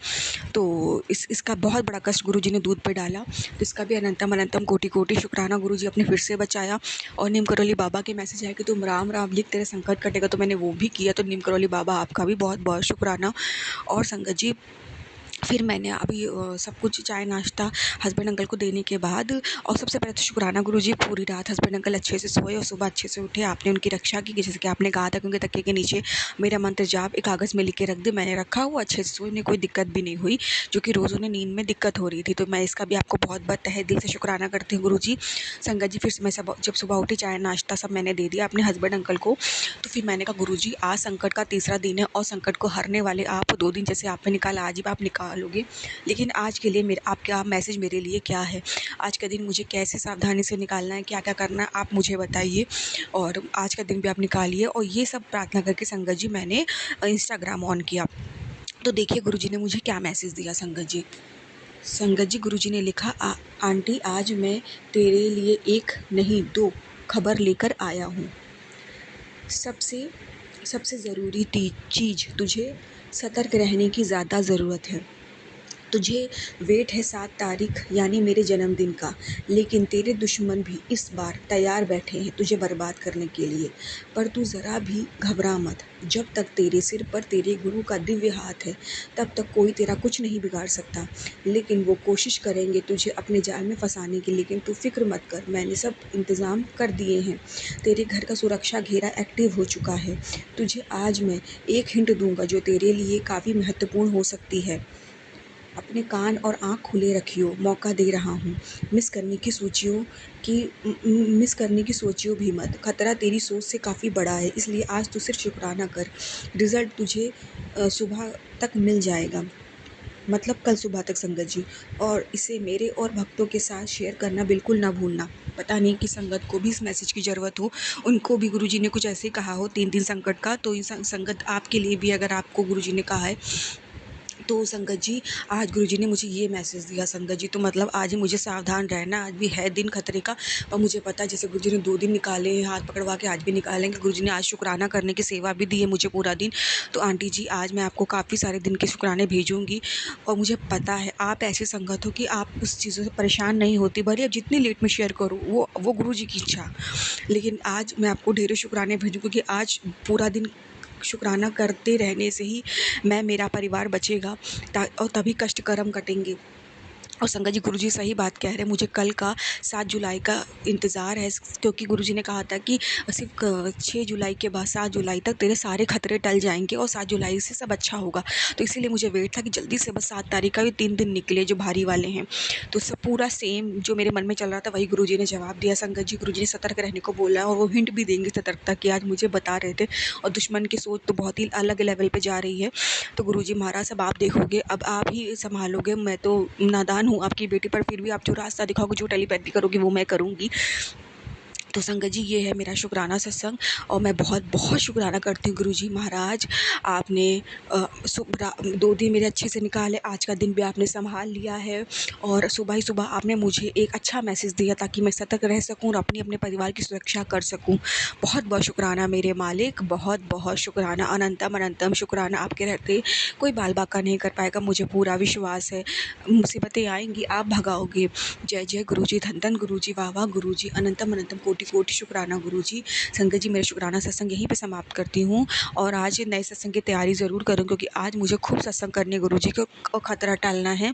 तो इसका बहुत बड़ा कष्ट गुरुजी ने दूध पे डाला। तो इसका भी अनंतम अनंतम कोटि कोटि शुक्राना। गुरुजी अपने फिर से बचाया। और नीम करौली बाबा के मैसेज आया कि तुम राम राम लिख, तेरे संकट कटेगा, तो मैंने वो भी किया। तो नीम करौली बाबा, आपका भी बहुत बहुत शुक्राना। और संगत जी, फिर मैंने अभी सब कुछ चाय नाश्ता हस्बैंड अंकल को देने के बाद, और सबसे पहले तो शुक्राना गुरुजी, पूरी रात हस्बैंड अंकल अच्छे से सोए और सुबह अच्छे से उठे। आपने उनकी रक्षा की जैसे कि आपने कहा था, क्योंकि तकिए के नीचे मेरा मंत्र जाप एक कागज़ में लिख के रख दे, मैंने रखा, वो अच्छे से सोए, उन्हें कोई दिक्कत भी नहीं हुई, जो कि रोज़ उन्हें नींद में दिक्कत हो रही थी। तो मैं इसका भी आपको बहुत बहुत तहे दिल से शुक्राना करती हूँ गुरुजी। संगत जी, फिर मैं सब जब सुबह उठी चाय नाश्ता सब मैंने दे दिया अपने हस्बैंड अंकल को। तो फिर मैंने कहा गुरुजी, आज संकट का तीसरा दिन है और संकट को हरने वाले आप 2 दिन जैसे आपने निकाला, आज भी आप निकालोगे, लेकिन आज के लिए मेरे आपका मैसेज मेरे लिए क्या है, आज का दिन मुझे कैसे सावधानी से निकालना है, क्या क्या करना है, आप मुझे बताइए। और आज का दिन भी आप निकालिए। और ये सब प्रार्थना करके संगत जी मैंने इंस्टाग्राम ऑन किया। तो देखिए गुरुजी ने मुझे क्या मैसेज दिया। संगत जी गुरुजी ने लिखा, आंटी आज मैं तेरे लिए एक नहीं 2 खबर लेकर आया हूँ। सबसे सबसे ज़रूरी चीज़, तुझे सतर्क रहने की ज़्यादा ज़रूरत है। तुझे वेट है 7 तारीख यानी मेरे जन्मदिन का, लेकिन तेरे दुश्मन भी इस बार तैयार बैठे हैं तुझे बर्बाद करने के लिए। पर तू ज़रा भी घबरा मत, जब तक तेरे सिर पर तेरे गुरु का दिव्य हाथ है तब तक कोई तेरा कुछ नहीं बिगाड़ सकता। लेकिन वो कोशिश करेंगे तुझे अपने जाल में फंसाने की, लेकिन तू फिक्र मत कर, मैंने सब इंतज़ाम कर दिए हैं। तेरे घर का सुरक्षा घेरा एक्टिव हो चुका है। तुझे आज मैं एक हिंट दूंगा जो तेरे लिए काफ़ी महत्वपूर्ण हो सकती है। अपने कान और आँख खुले रखियो, मौका दे रहा हूँ। मिस करने की सोचियो भी मत। खतरा तेरी सोच से काफ़ी बड़ा है, इसलिए आज तू सिर्फ शुक्राना कर। रिजल्ट तुझे सुबह तक मिल जाएगा, मतलब कल सुबह तक संगत जी। और इसे मेरे और भक्तों के साथ शेयर करना बिल्कुल ना भूलना। पता नहीं कि संगत को भी इस मैसेज की ज़रूरत हो, उनको भी गुरुजी ने कुछ ऐसे ही कहा हो 3 दिन संकट का। तो संगत आपके लिए भी अगर आपको गुरुजी ने कहा है तो संगत जी, आज गुरुजी ने मुझे ये मैसेज दिया संगत जी। तो मतलब आज ही मुझे सावधान रहना, आज भी है दिन खतरे का। पर मुझे पता है जैसे गुरुजी ने 2 दिन निकाले हैं हाथ पकड़वा के, आज भी निकालेंगे। गुरुजी ने आज शुक्राना करने की सेवा भी दी है मुझे पूरा दिन। तो आंटी जी, आज मैं आपको काफ़ी सारे दिन के शुक्राने भेजूँगी। और मुझे पता है आप ऐसी संगत हो कि आप उस चीज़ों से परेशान नहीं होती, भले अब जितनी लेट में शेयर करूँ वो गुरुजी की इच्छा। लेकिन आज मैं आपको ढेरों शुक्राने भेजूँ, क्योंकि आज पूरा दिन शुक्राना करते रहने से ही मेरा परिवार बचेगा, और तभी कष्ट कर्म कटेंगे। और संगत जी, गुरुजी सही बात कह रहे हैं, मुझे कल का 7 जुलाई का इंतज़ार है, क्योंकि गुरुजी ने कहा था कि सिर्फ 6 जुलाई के बाद 7 जुलाई तक तेरे सारे खतरे टल जाएंगे और 7 जुलाई से सब अच्छा होगा। तो इसीलिए मुझे वेट था कि जल्दी से बस 7 तारीख का ये 3 दिन निकले जो भारी वाले हैं। तो सब पूरा सेम जो मेरे मन में चल रहा था वही गुरुजी ने जवाब दिया संगत जी। गुरुजी ने सतर्क रहने को बोला और वो हिंट भी देंगे सतर्कता की, आज मुझे बता रहे थे। और दुश्मन की सोच तो बहुत ही अलग लेवल पे जा रही है। तो गुरुजी महाराज अब आप देखोगे, अब आप ही संभालोगे, मैं तो नादान हूँ आपकी बेटी, पर फिर भी आप जो रास्ता दिखाओगे, जो टेलीपैथी करोगे वो मैं करूँगी। तो संगत जी, ये है मेरा शुक्राना सत्संग। और मैं बहुत बहुत शुक्राना करती हूँ गुरुजी महाराज, आपने 2 दिन मेरे अच्छे से निकाले, आज का दिन भी आपने संभाल लिया है। और सुबह ही सुबह आपने मुझे एक अच्छा मैसेज दिया ताकि मैं सतर्क रह सकूँ और अपने परिवार की सुरक्षा कर सकूँ। बहुत बहुत शुक्राना मेरे मालिक, बहुत बहुत शुक्राना, अनंतम अनंतम शुक्राना। आपके रहते कोई बाल बाका नहीं कर पाएगा, मुझे पूरा विश्वास है। मुसीबतें आएंगी, आप भगाओगे। जय जय गुरुजी, धन धन गुरुजी, वाह वाह गुरुजी, अनंतम अनंतम कोटि कोटि शुक्राना गुरुजी। संगत जी, मेरा शुक्राना सत्संग यहीं पे समाप्त करती हूँ। और आज नए सत्संग की तैयारी ज़रूर करूँ, क्योंकि आज मुझे खूब सत्संग करने गुरुजी को खतरा टालना है।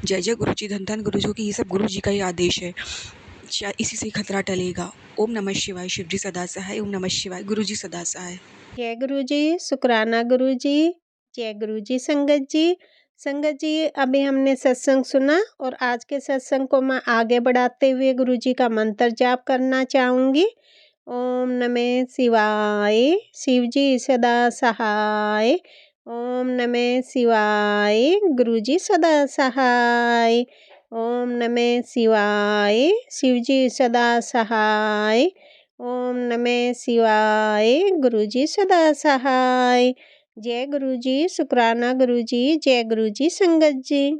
जय जय गुरुजी, धन धन गुरुजी, क्योंकि ये सब गुरुजी का ही आदेश है, इसी से ही खतरा टलेगा। ओम नमः शिवाय, शिव जी सदा सहाय। ओम नमः शिवाय, गुरुजी सदा सहाय। जय गुरुजी, शुक्राना गुरुजी, जय गुरुजी संगत जी। संगत जी, अभी हमने सत्संग सुना और आज के सत्संग को मैं आगे बढ़ाते हुए गुरुजी का मंत्र जाप करना चाहूँगी। ओम नमः शिवाय, शिव जी सदा सहाय। ओम नमः शिवाय, गुरुजी सदा सहाय। ओम नमः शिवाय, शिव जी सदा सहाय। ओम नमः शिवाय, गुरुजी सदा सहाय। जय गुरुजी, शुक्राना गुरुजी, जय गुरुजी संगत जी।